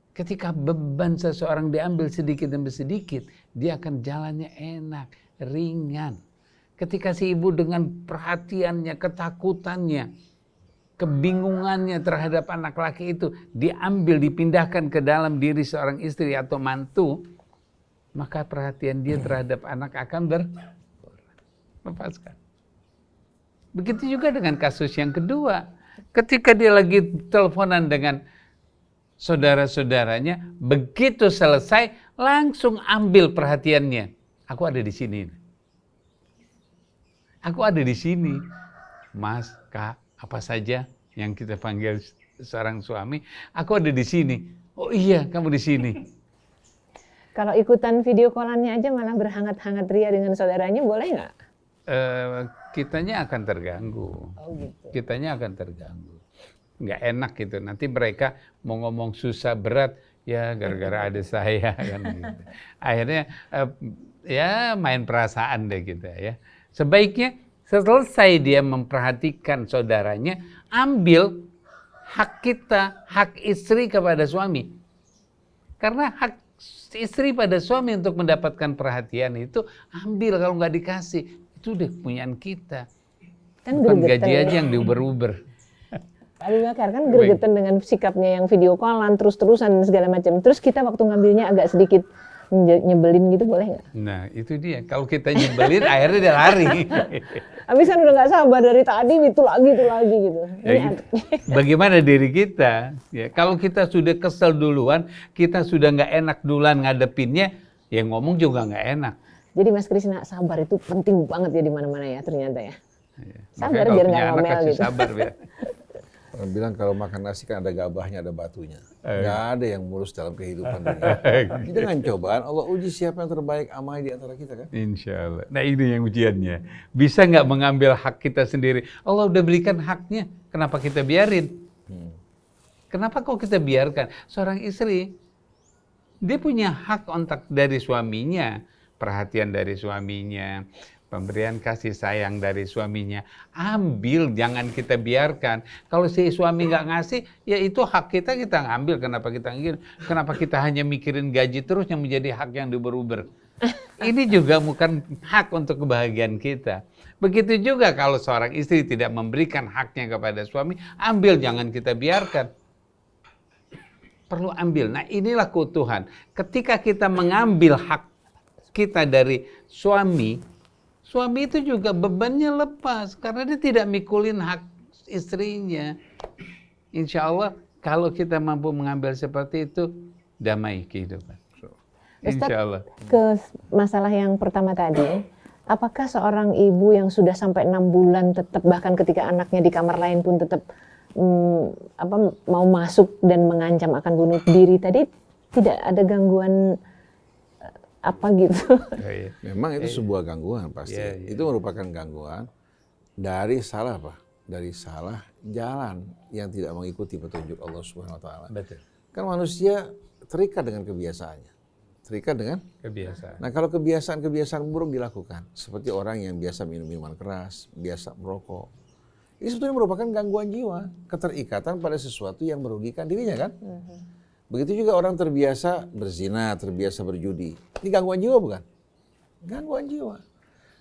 Ketika beban seseorang diambil sedikit demi sedikit, dia akan jalannya enak, ringan. Ketika si ibu dengan perhatiannya, ketakutannya, kebingungannya terhadap anak laki itu diambil, dipindahkan ke dalam diri seorang istri atau mantu, maka perhatian dia terhadap anak akan lepaskan. Begitu juga dengan kasus yang kedua. Ketika dia lagi teleponan dengan saudara-saudaranya, begitu selesai langsung ambil perhatiannya. Aku ada di sini. Aku ada di sini. Mas, Kak, apa saja yang kita panggil seorang suami, aku ada di sini. Oh iya, kamu di sini. Kalau ikutan video callannya aja malah berhangat-hangat ria dengan saudaranya, boleh nggak? Kitanya akan terganggu. Oh, gitu. Kitanya akan terganggu. Nggak enak gitu. Nanti mereka mau ngomong susah berat, ya gara-gara ada saya kan gitu. Akhirnya ya main perasaan deh kita ya. Sebaiknya selesai dia memperhatikan saudaranya, ambil hak kita, hak istri kepada suami. Karena hak istri pada suami untuk mendapatkan perhatian itu ambil, kalau nggak dikasih itu udah kepunyaan kita. Kan Bukan gregetan gaji ya. aja yang diuber-uber. Pak Abu Bakar kan gregetan dengan sikapnya yang video callan terus-terusan segala macam. Terus kita waktu ngambilnya agak sedikit nyebelin gitu, boleh nggak? Nah itu dia, kalau kita nyebelin akhirnya dia lari. Habis kan udah nggak sabar dari tadi itu lagi gitu. Ya, gitu. Bagaimana diri kita? Ya, kalau kita sudah kesel duluan, kita sudah nggak enak duluan ngadepinnya, ya ngomong juga nggak enak. Jadi Mas Krisna, sabar itu penting banget ya di mana-mana ya ternyata ya. Ya. Sabar Makanya biar kalau nggak punya anak ngomel kasih gitu. sabar ya. Orang bilang kalau makan nasi kan ada gabahnya, ada batunya. Nggak ada yang mulus dalam kehidupan ini. Kita dengan cobaan, Allah uji siapa yang terbaik amal di antara kita kan. Insya Allah. Nah ini yang ujiannya. Bisa nggak mengambil hak kita sendiri? Allah udah berikan haknya. Kenapa kita biarin? Kenapa kok kita biarkan? Seorang istri, dia punya hak kontak dari suaminya. Perhatian dari suaminya. Pemberian kasih sayang dari suaminya. Ambil, jangan kita biarkan. Kalau si suami nggak ngasih, ya itu hak kita ngambil. Kenapa kita hanya mikirin gaji terus yang menjadi hak yang diuber-uber? Ini juga bukan hak untuk kebahagiaan kita. Begitu juga kalau seorang istri tidak memberikan haknya kepada suami, ambil, jangan kita biarkan. Perlu ambil. Nah inilah keutuhan. Ketika kita mengambil hak kita dari suami itu juga bebannya lepas karena dia tidak mikulin hak istrinya. Insya Allah kalau kita mampu mengambil seperti itu, damai kehidupan. Insya Allah. Ke masalah yang pertama tadi, apakah seorang ibu yang sudah sampai 6 bulan tetap, bahkan ketika anaknya di kamar lain pun tetap mau masuk dan mengancam akan bunuh diri tadi, tidak ada gangguan apa gitu? Memang itu sebuah gangguan pasti. Itu merupakan gangguan dari salah apa? Dari salah jalan yang tidak mengikuti petunjuk Allah Subhanahu Wa Taala. Betul. Kan manusia terikat dengan kebiasaannya, terikat dengan kebiasaan. Nah kalau kebiasaan buruk dilakukan, seperti orang yang biasa minum minuman keras, biasa merokok, ini sebetulnya merupakan gangguan jiwa, keterikatan pada sesuatu yang merugikan dirinya kan? Begitu juga orang terbiasa berzina, terbiasa berjudi. Ini gangguan jiwa bukan? Gangguan jiwa.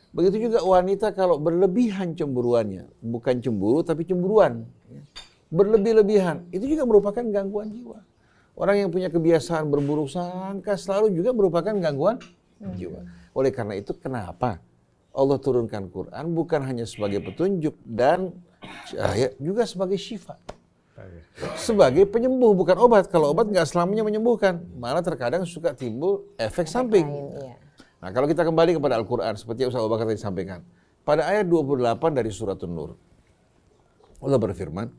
Begitu juga wanita kalau berlebihan cemburuannya. Bukan cemburu, tapi cemburuan. Berlebih-lebihan. Itu juga merupakan gangguan jiwa. Orang yang punya kebiasaan berburuk sangka selalu juga merupakan gangguan jiwa. Oleh karena itu kenapa Allah turunkan Quran bukan hanya sebagai petunjuk dan cahaya, juga sebagai syifa. Sebagai penyembuh, bukan obat. Kalau obat nggak selamanya menyembuhkan, malah terkadang suka timbul efek samping. Nah kalau kita kembali kepada Al-Quran, seperti yang Ustaz Abu Bakar tadi sampaikan, pada ayat 28 dari surat An-Nur, Allah berfirman,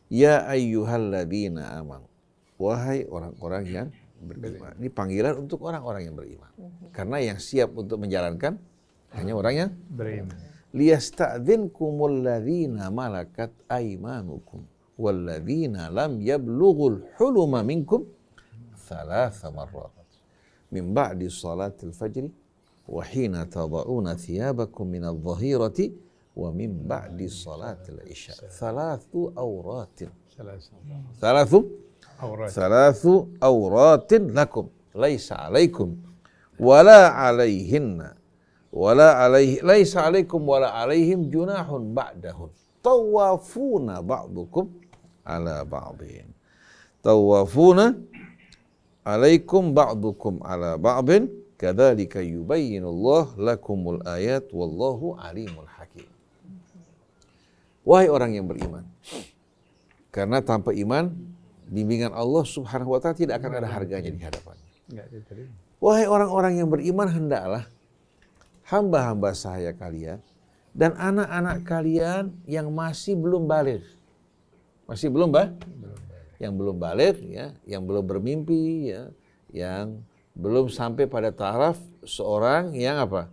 Ya ayyuhalladzina amanu, wahai orang-orang yang beriman. Ini panggilan untuk orang-orang yang beriman. Karena yang siap untuk menjalankan hanya orang yang beriman. Liyasta'dzinkumul ladzina malakat aymanukum walladzina lam yablughul huluma minkum thalatha marrat min ba'di salatil fajri wa hina tada'una thiyabakum minadh dhahirati wa min ba'di salatil isya. Thalathu awratin lakum laisa alaikum wala alaihinna laisa alaikum wala alaihim junahun ba'dahun. tawafuna ba'dukum ala ba'din. Tawafuna alaikum ba'dukum ala ba'din kadzalika yubayyinullahu lakumul ayat wallahu alimul hakim. Wahai orang yang beriman, karena tanpa iman bimbingan Allah Subhanahu wa taala tidak akan ada harganya di hadapannya. Wahai orang-orang yang beriman, hendaklah hamba-hamba sahaya kalian dan anak-anak kalian yang masih belum baligh. Masih belum yang belum baligh ya, yang belum bermimpi ya, yang belum sampai pada taraf seorang yang apa?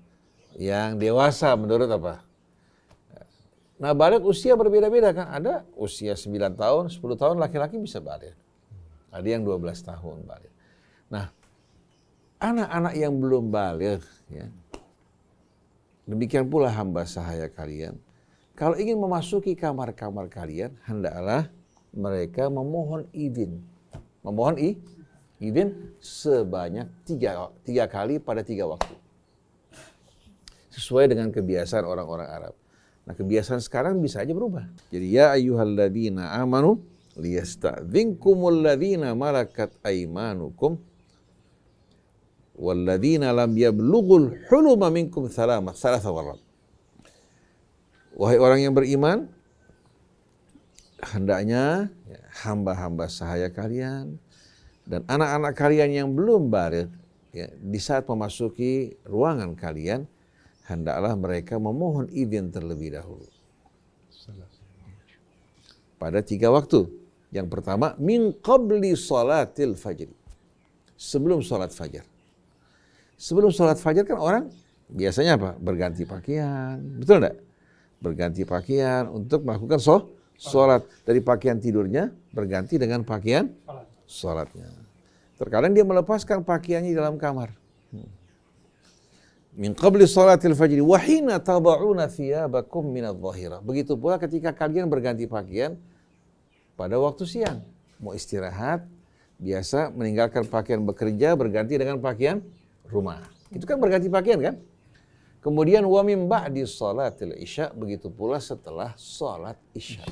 Yang dewasa menurut apa? Nah, baligh usia berbeda-beda kan. Ada usia 9 tahun, 10 tahun laki-laki bisa baligh. Ada yang 12 tahun baligh. Nah, anak-anak yang belum baligh ya. Demikian pula hamba sahaya kalian. Kalau ingin memasuki kamar-kamar kalian, hendaklah mereka memohon izin. Memohon izin sebanyak tiga kali pada 3 waktu. Sesuai dengan kebiasaan orang-orang Arab. Nah, kebiasaan sekarang bisa aja berubah. Jadi ya ayyuhalladzina amanu liyasta'dzinkumul ladzina malakat aymanukum walladzina lam yablughul huluma minkum thalatha warrat. Wahai orang yang beriman, hendaknya hamba-hamba sahaya kalian dan anak-anak kalian yang belum baligh ya, di saat memasuki ruangan kalian, hendaklah mereka memohon izin terlebih dahulu. Pada 3 waktu. Yang pertama, min qabli salatil fajr. Sebelum salat fajar. Sebelum salat fajar kan orang biasanya apa? Berganti pakaian. Betul enggak? Berganti pakaian untuk melakukan salat. Dari pakaian tidurnya berganti dengan pakaian salatnya. Terkadang dia melepaskan pakaiannya di dalam kamar. Min qabli salatil fajr wa hina tad'una thiyabakum min adh-dhahirah. Begitu pula ketika kalian berganti pakaian pada waktu siang. Mau istirahat, biasa meninggalkan pakaian bekerja berganti dengan pakaian rumah. Itu kan berganti pakaian kan? Kemudian wa min ba'di salatil isya, begitu pula setelah salat isya.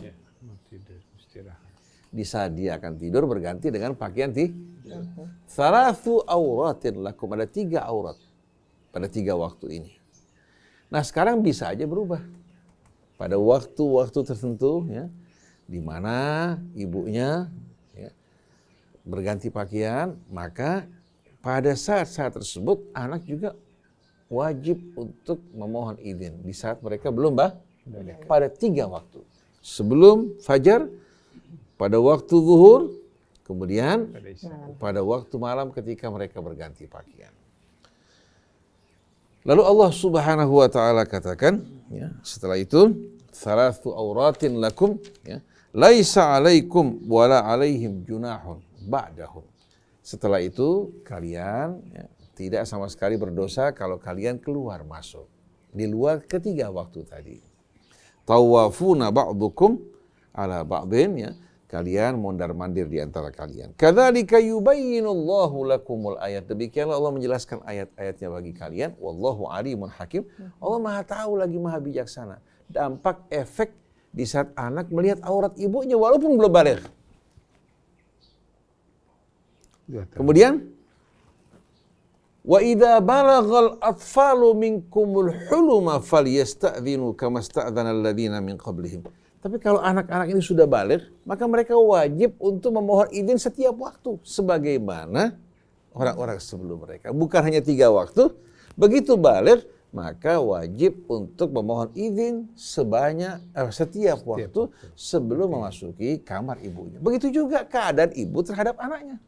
Di saat dia akan tidur berganti dengan pakaian Thalathu auratin lakum, ada 3 aurat pada 3 waktu ini. Nah, sekarang bisa aja berubah. Pada waktu-waktu tertentu ya, di mana ibunya ya, berganti pakaian, maka pada saat-saat tersebut anak juga wajib untuk memohon izin di saat mereka belum pada 3 waktu. Sebelum fajar, pada waktu zuhur, kemudian pada waktu malam ketika mereka berganti pakaian. Lalu Allah Subhanahu wa taala katakan, ya, setelah itu, thalathu auratin lakum, ya, laisa 'alaikum wala 'alaihim junahun ba'dahum. Setelah itu kalian ya, tidak sama sekali berdosa kalau kalian keluar masuk di luar 3 waktu tadi. Tawafuna ba'dukum ala ba'din, ya, kalian mondar-mandir di antara kalian. Kadzalika yubayyinullahu lakumul ayat. Demikianlah Allah menjelaskan ayat-ayatnya bagi kalian. Wallahu alimun hakim. Allah Maha tahu lagi Maha bijaksana. Dampak efek di saat anak melihat aurat ibunya walaupun belum baligh. Kemudian wa idza balagal atfalu minkumul huluma falyasta'dhinu kama sta'dzana alladziina min qablihim. Tapi kalau anak-anak ini sudah baligh, maka mereka wajib untuk memohon izin setiap waktu. Sebagaimana orang-orang sebelum mereka. Bukan hanya 3 waktu, begitu baligh, maka wajib untuk memohon izin setiap waktu sebelum memasuki kamar ibunya. Begitu juga keadaan ibu terhadap anaknya.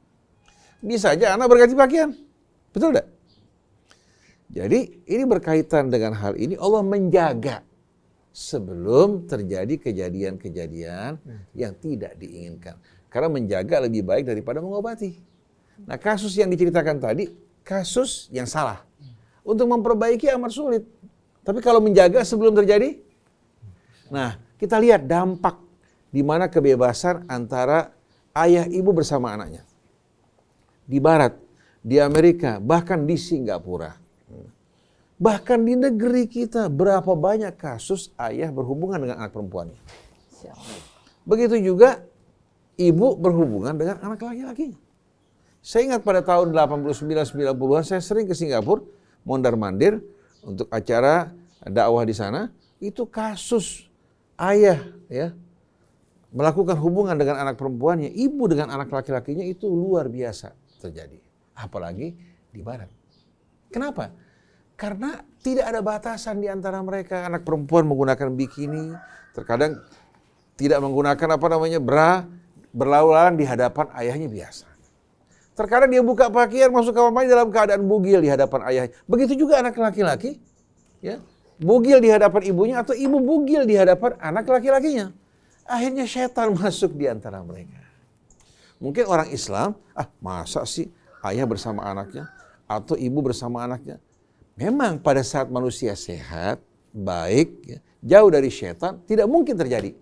Bisa aja anak berganti pakaian. Betul tidak? Jadi ini berkaitan dengan hal ini, Allah menjaga sebelum terjadi kejadian-kejadian yang tidak diinginkan. Karena menjaga lebih baik daripada mengobati. Nah, kasus yang diceritakan tadi, kasus yang salah. Untuk memperbaiki amat sulit. Tapi kalau menjaga sebelum terjadi, nah, kita lihat dampak di mana kebebasan antara ayah ibu bersama anaknya. Di Barat, di Amerika, bahkan di Singapura. Bahkan di negeri kita berapa banyak kasus ayah berhubungan dengan anak perempuannya. Masya Allah. Begitu juga ibu berhubungan dengan anak laki-lakinya. Saya ingat pada tahun 89-90-an saya sering ke Singapura, mondar-mandir untuk acara dakwah di sana. Itu kasus ayah ya melakukan hubungan dengan anak perempuannya, ibu dengan anak laki-lakinya itu luar biasa terjadi. Apalagi di barat. Kenapa? Karena tidak ada batasan di antara mereka. Anak perempuan menggunakan bikini, terkadang tidak menggunakan bra, berlalu-lalang di hadapan ayahnya biasa. Terkadang dia buka pakaian masuk kamar mandi dalam keadaan bugil di hadapan ayahnya. Begitu juga anak laki-laki, ya, bugil di hadapan ibunya atau ibu bugil di hadapan anak laki-lakinya. Akhirnya setan masuk di antara mereka. Mungkin orang Islam, masa sih ayah bersama anaknya atau ibu bersama anaknya? Memang pada saat manusia sehat, baik, ya, jauh dari setan, tidak mungkin terjadi.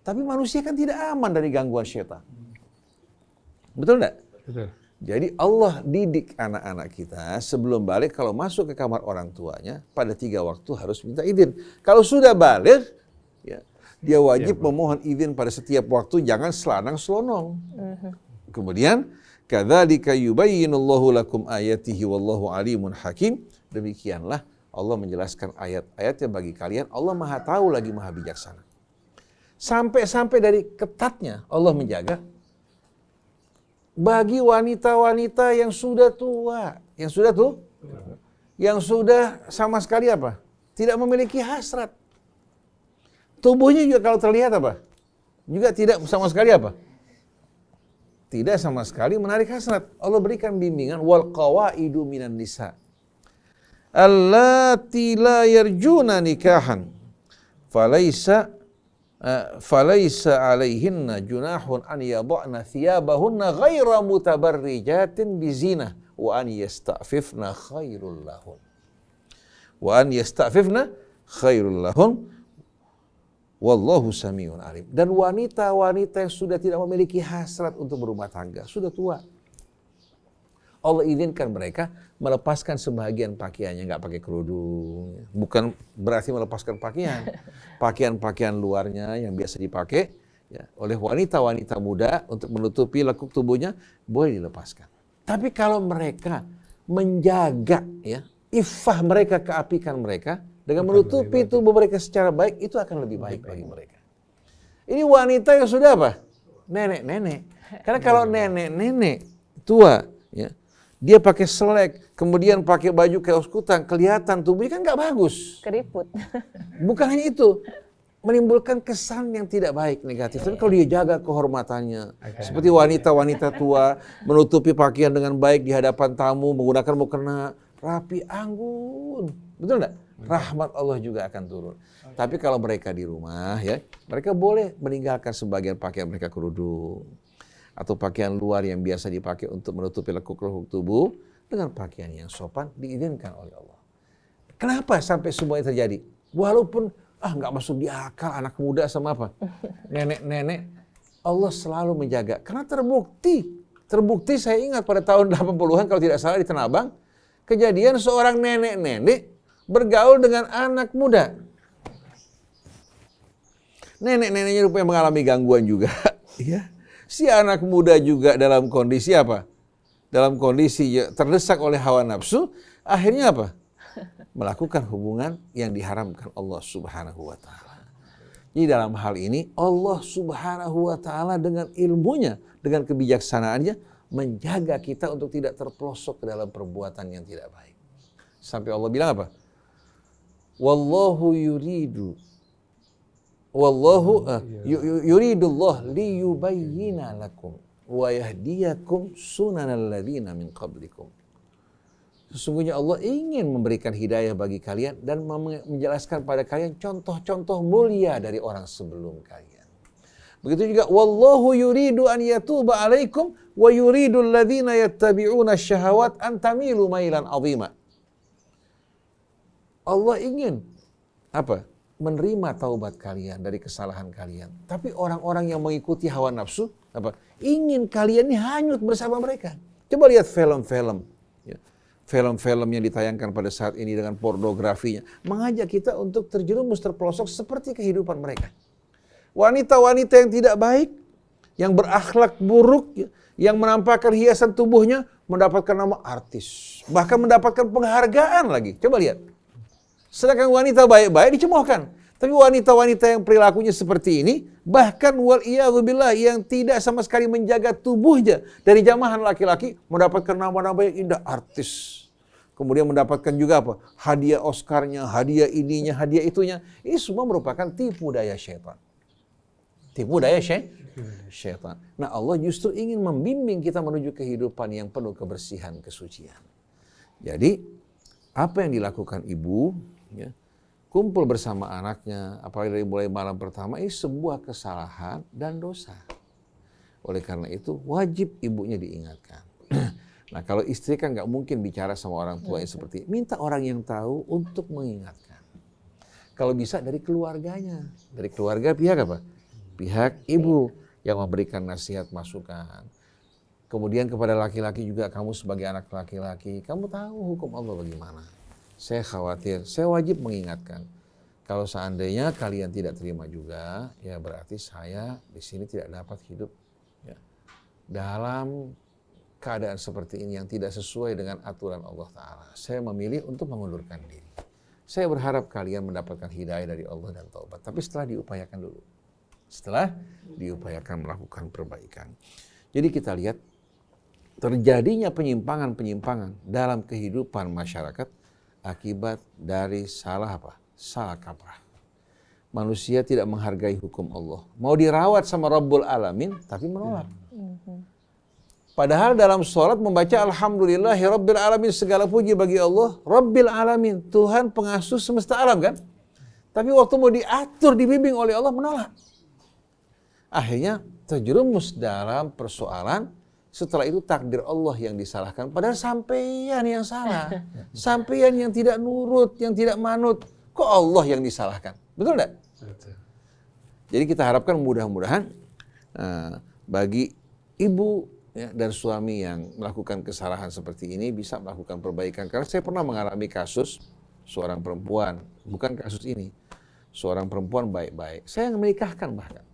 Tapi manusia kan tidak aman dari gangguan setan. Betul enggak? Betul. Jadi Allah didik anak-anak kita sebelum balik kalau masuk ke kamar orang tuanya pada 3 waktu harus minta izin. Kalau sudah balik, ya, dia wajib memohon izin pada setiap waktu, jangan selanang selonong. Kemudian, kadzalika yubayyinullahu lakum ayatihi wallahu alimun hakim. Demikianlah Allah menjelaskan ayat-ayatnya bagi kalian. Allah Maha tahu lagi Maha bijaksana. Sampai-sampai dari ketatnya Allah menjaga bagi wanita-wanita yang sudah tua, yang sudah sama sekali tidak memiliki hasrat. Tubuhnya juga kalau terlihat juga tidak sama sekali tidak sama sekali menarik hasrat. Allah berikan bimbingan wal qawaidu minan nisa allati la yarjuna nikahan falaisa alaihinna junahun an yada'na thiyabahunna ghaira mutabarrijatin bizinah wa an yasta'fifna khairul lahun wallahu samiun alim. Dan wanita-wanita yang sudah tidak memiliki hasrat untuk berumah tangga, sudah tua, Allah izinkan mereka melepaskan sebahagian pakaiannya, nggak pakai kerudung. Bukan berarti melepaskan pakaian. Pakaian-pakaian luarnya yang biasa dipakai ya, oleh wanita-wanita muda untuk menutupi lekuk tubuhnya, boleh dilepaskan. Tapi kalau mereka menjaga ya, iffah mereka, keapikan mereka, dengan menutupi tubuh mereka secara baik, itu akan lebih baik bagi mereka. Ini wanita yang sudah nenek-nenek. Karena kalau nenek-nenek tua, ya, dia pakai selek, kemudian pakai baju kaos kutang, kelihatan tubuhnya kan nggak bagus. Keriput. Bukan hanya itu, menimbulkan kesan yang tidak baik, negatif. Tapi kalau dia jaga kehormatannya, seperti wanita-wanita tua, menutupi pakaian dengan baik di hadapan tamu, menggunakan mukena rapi, anggun. Betul nggak? Rahmat Allah juga akan turun. Tapi kalau mereka di rumah, ya, mereka boleh meninggalkan sebagian pakaian mereka kerudung atau pakaian luar yang biasa dipakai untuk menutupi lekuk-lekuk tubuh dengan pakaian yang sopan, diizinkan oleh Allah. Kenapa sampai semuanya terjadi? Walaupun nggak masuk di akal anak muda sama nenek-nenek, Allah selalu menjaga. Karena terbukti saya ingat pada tahun 80-an kalau tidak salah di Tanah Abang, kejadian seorang nenek-nenek bergaul dengan anak muda. Nenek-neneknya rupanya mengalami gangguan juga, ya. Si anak muda juga dalam kondisi dalam kondisi terdesak oleh hawa nafsu, akhirnya melakukan hubungan yang diharamkan Allah Subhanahu wa taala. Jadi dalam hal ini Allah Subhanahu wa taala dengan ilmunya, dengan kebijaksanaannya menjaga kita untuk tidak terpelosok ke dalam perbuatan yang tidak baik. Sampai Allah bilang yuridullah liyubayyina lakum wa yahdiyakum sunanal ladzina min qablikum. Sesungguhnya Allah ingin memberikan hidayah bagi kalian dan menjelaskan pada kalian contoh-contoh mulia dari orang sebelum kalian. Begitu juga wallahu yuridu an yatuba alaikum wa yuridul ladzina yattabi'una syahawat an tamilu mailan 'azima. Allah ingin menerima taubat kalian dari kesalahan kalian. Tapi orang-orang yang mengikuti hawa nafsu, ingin kalian ini hanyut bersama mereka. Coba lihat film-film. Ya. Film-film yang ditayangkan pada saat ini dengan pornografinya. Mengajak kita untuk terjerumus, terpelosok seperti kehidupan mereka. Wanita-wanita yang tidak baik, yang berakhlak buruk, yang menampakkan hiasan tubuhnya, mendapatkan nama artis. Bahkan mendapatkan penghargaan lagi. Coba lihat. Sedangkan wanita baik-baik dicemoohkan. Tapi wanita-wanita yang perilakunya seperti ini, bahkan wal'iyadzubillah yang tidak sama sekali menjaga tubuhnya dari jamahan laki-laki, mendapatkan nama-nama yang indah, artis. Kemudian mendapatkan juga apa? Hadiah Oscarnya, hadiah ininya, hadiah itunya. Ini semua merupakan tipu daya syaitan. Tipu daya syaitan. Nah, Allah justru ingin membimbing kita menuju kehidupan yang penuh kebersihan, kesucian. Jadi, apa yang dilakukan ibu, ya, kumpul bersama anaknya, apalagi dari mulai malam pertama, ini sebuah kesalahan dan dosa. Oleh karena itu, wajib ibunya diingatkan. Nah, kalau istri kan nggak mungkin bicara sama orang tua yang seperti ini. Minta orang yang tahu untuk mengingatkan. Kalau bisa dari keluarganya. Dari keluarga pihak apa? Pihak ibu yang memberikan nasihat, masukan. Kemudian kepada laki-laki juga, kamu sebagai anak laki-laki, kamu tahu hukum Allah bagaimana. Saya khawatir, saya wajib mengingatkan. Kalau seandainya kalian tidak terima juga, ya berarti saya di sini tidak dapat hidup ya, dalam keadaan seperti ini yang tidak sesuai dengan aturan Allah Ta'ala. Saya memilih untuk mengundurkan diri. Saya berharap kalian mendapatkan hidayah dari Allah dan taubat. Tapi setelah diupayakan dulu. Setelah diupayakan melakukan perbaikan. Jadi kita lihat terjadinya penyimpangan-penyimpangan dalam kehidupan masyarakat akibat dari salah apa? Salah kaprah. Manusia tidak menghargai hukum Allah. Mau dirawat sama Rabbul Alamin, tapi menolak. Padahal dalam sholat membaca Alhamdulillahi Rabbil Alamin, segala puji bagi Allah, Rabbil Alamin, Tuhan pengasuh semesta alam kan? Tapi waktu mau diatur, dibimbing oleh Allah, menolak. Akhirnya terjerumus dalam persoalan. Setelah itu takdir Allah yang disalahkan. Padahal sampeyan yang salah. Sampeyan yang tidak nurut, yang tidak manut. Kok Allah yang disalahkan? Betul enggak? Betul. Jadi kita harapkan mudah-mudahan bagi ibu ya, dan suami yang melakukan kesalahan seperti ini bisa melakukan perbaikan. Karena saya pernah mengalami kasus seorang perempuan. Bukan kasus ini. Seorang perempuan baik-baik. Saya menikahkan bahkan.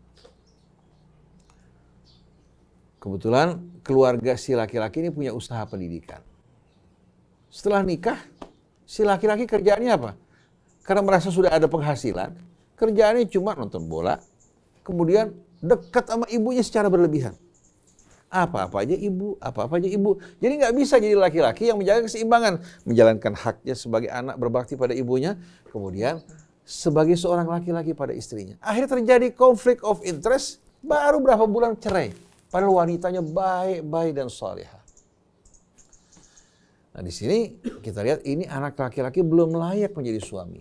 Kebetulan keluarga si laki-laki ini punya usaha pendidikan. Setelah nikah, si laki-laki kerjaannya apa? Karena merasa sudah ada penghasilan, kerjaannya cuma nonton bola, kemudian dekat sama ibunya secara berlebihan. Apa-apa aja ibu, apa-apa aja ibu. Jadi nggak bisa jadi laki-laki yang menjaga keseimbangan. Menjalankan haknya sebagai anak berbakti pada ibunya, kemudian sebagai seorang laki-laki pada istrinya. Akhirnya terjadi konflik of interest, baru berapa bulan cerai. Padahal wanitanya baik-baik dan salihah. Nah di sini kita lihat ini anak laki-laki belum layak menjadi suami.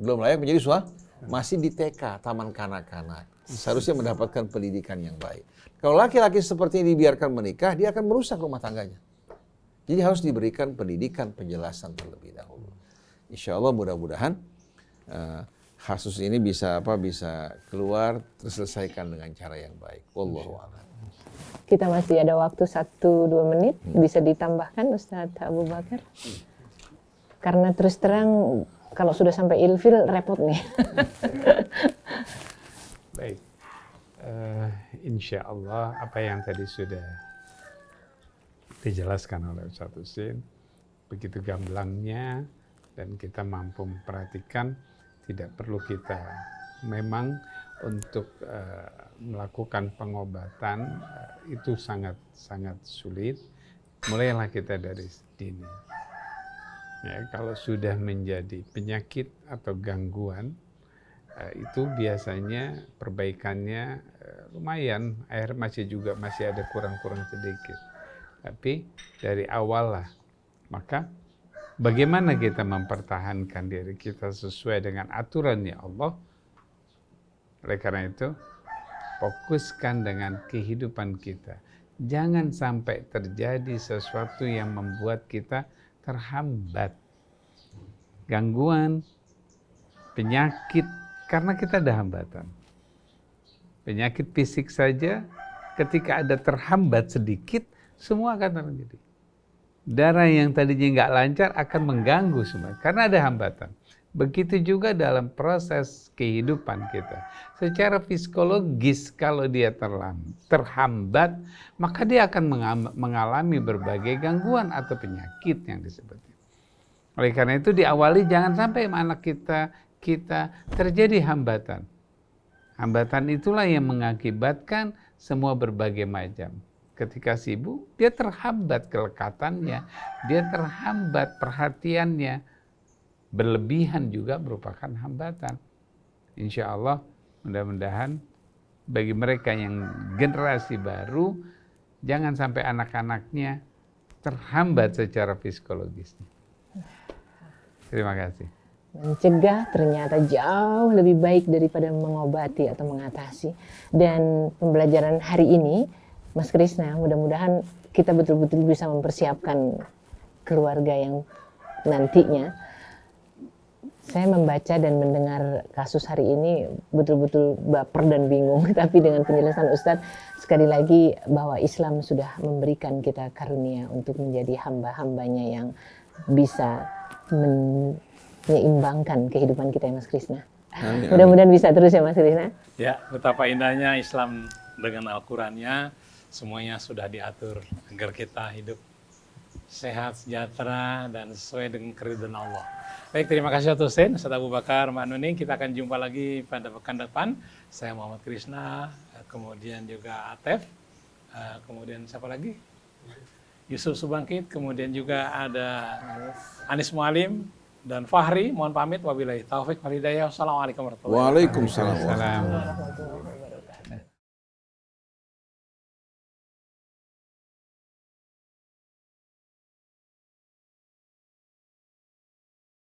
Belum layak menjadi suami, masih di TK, taman kanak-kanak. Seharusnya mendapatkan pendidikan yang baik. Kalau laki-laki seperti ini dibiarkan menikah, dia akan merusak rumah tangganya. Jadi harus diberikan pendidikan, penjelasan terlebih dahulu. Insya Allah mudah-mudahan kasus ini bisa keluar, terselesaikan dengan cara yang baik. Wallahu a'lam. Kita masih ada waktu 1-2 menit, bisa ditambahkan Ustadz Abu Bakar? Karena terus terang, kalau sudah sampai ilfil, repot nih. Baik, insya Allah apa yang tadi sudah dijelaskan oleh Ustadz Husin, begitu gamblangnya, dan kita mampu memperhatikan, tidak perlu kita memang untuk melakukan pengobatan itu sangat sulit. Mulailah kita dari dini. Ya, kalau sudah menjadi penyakit atau gangguan, itu biasanya perbaikannya lumayan. Air masih ada kurang sedikit. Tapi dari awal lah. Maka bagaimana kita mempertahankan diri kita sesuai dengan aturannya Allah? Oleh karena itu, fokuskan dengan kehidupan kita. Jangan sampai terjadi sesuatu yang membuat kita terhambat. Gangguan, penyakit, karena kita ada hambatan. Penyakit fisik saja, ketika ada terhambat sedikit, semua akan terjadi. Darah yang tadinya nggak lancar akan mengganggu semua, karena ada hambatan. Begitu juga dalam proses kehidupan kita. Secara psikologis kalau dia terhambat, maka dia akan mengalami berbagai gangguan atau penyakit yang disebut. Oleh karena itu diawali jangan sampai anak kita terjadi hambatan. Hambatan itulah yang mengakibatkan semua berbagai macam. Ketika sibuk, dia terhambat kelekatannya, dia terhambat perhatiannya. Berlebihan juga merupakan hambatan. Insya Allah, mudah-mudahan bagi mereka yang generasi baru, jangan sampai anak-anaknya terhambat secara psikologisnya. Terima kasih. Mencegah ternyata jauh lebih baik daripada mengobati atau mengatasi. Dan pembelajaran hari ini, Mas Krishna, mudah-mudahan kita betul-betul bisa mempersiapkan keluarga yang nantinya. Saya membaca dan mendengar kasus hari ini betul-betul baper dan bingung. Tapi dengan penjelasan Ustadz, sekali lagi bahwa Islam sudah memberikan kita karunia untuk menjadi hamba-hambanya yang bisa menyeimbangkan kehidupan kita ya Mas Krishna. Mudah-mudahan bisa terus ya Mas Krishna. Ya, betapa indahnya Islam dengan Al-Qurannya, semuanya sudah diatur agar kita hidup sehat, sejahtera, dan sesuai dengan keridhaan Allah. Baik, terima kasih Ustaz Hussein, Ustaz Abu Bakar, Mbak Nuning. Kita akan jumpa lagi pada pekan depan. Saya Muhammad Krishna, kemudian juga Atef, kemudian siapa lagi? Yusuf Subangkit, kemudian juga ada Anis Mualim dan Fahri. Mohon pamit, wabillahi taufik wal hidayah. Wassalamualaikum warahmatullahi wabarakatuh. Waalaikumsalam. Assalamualaikum.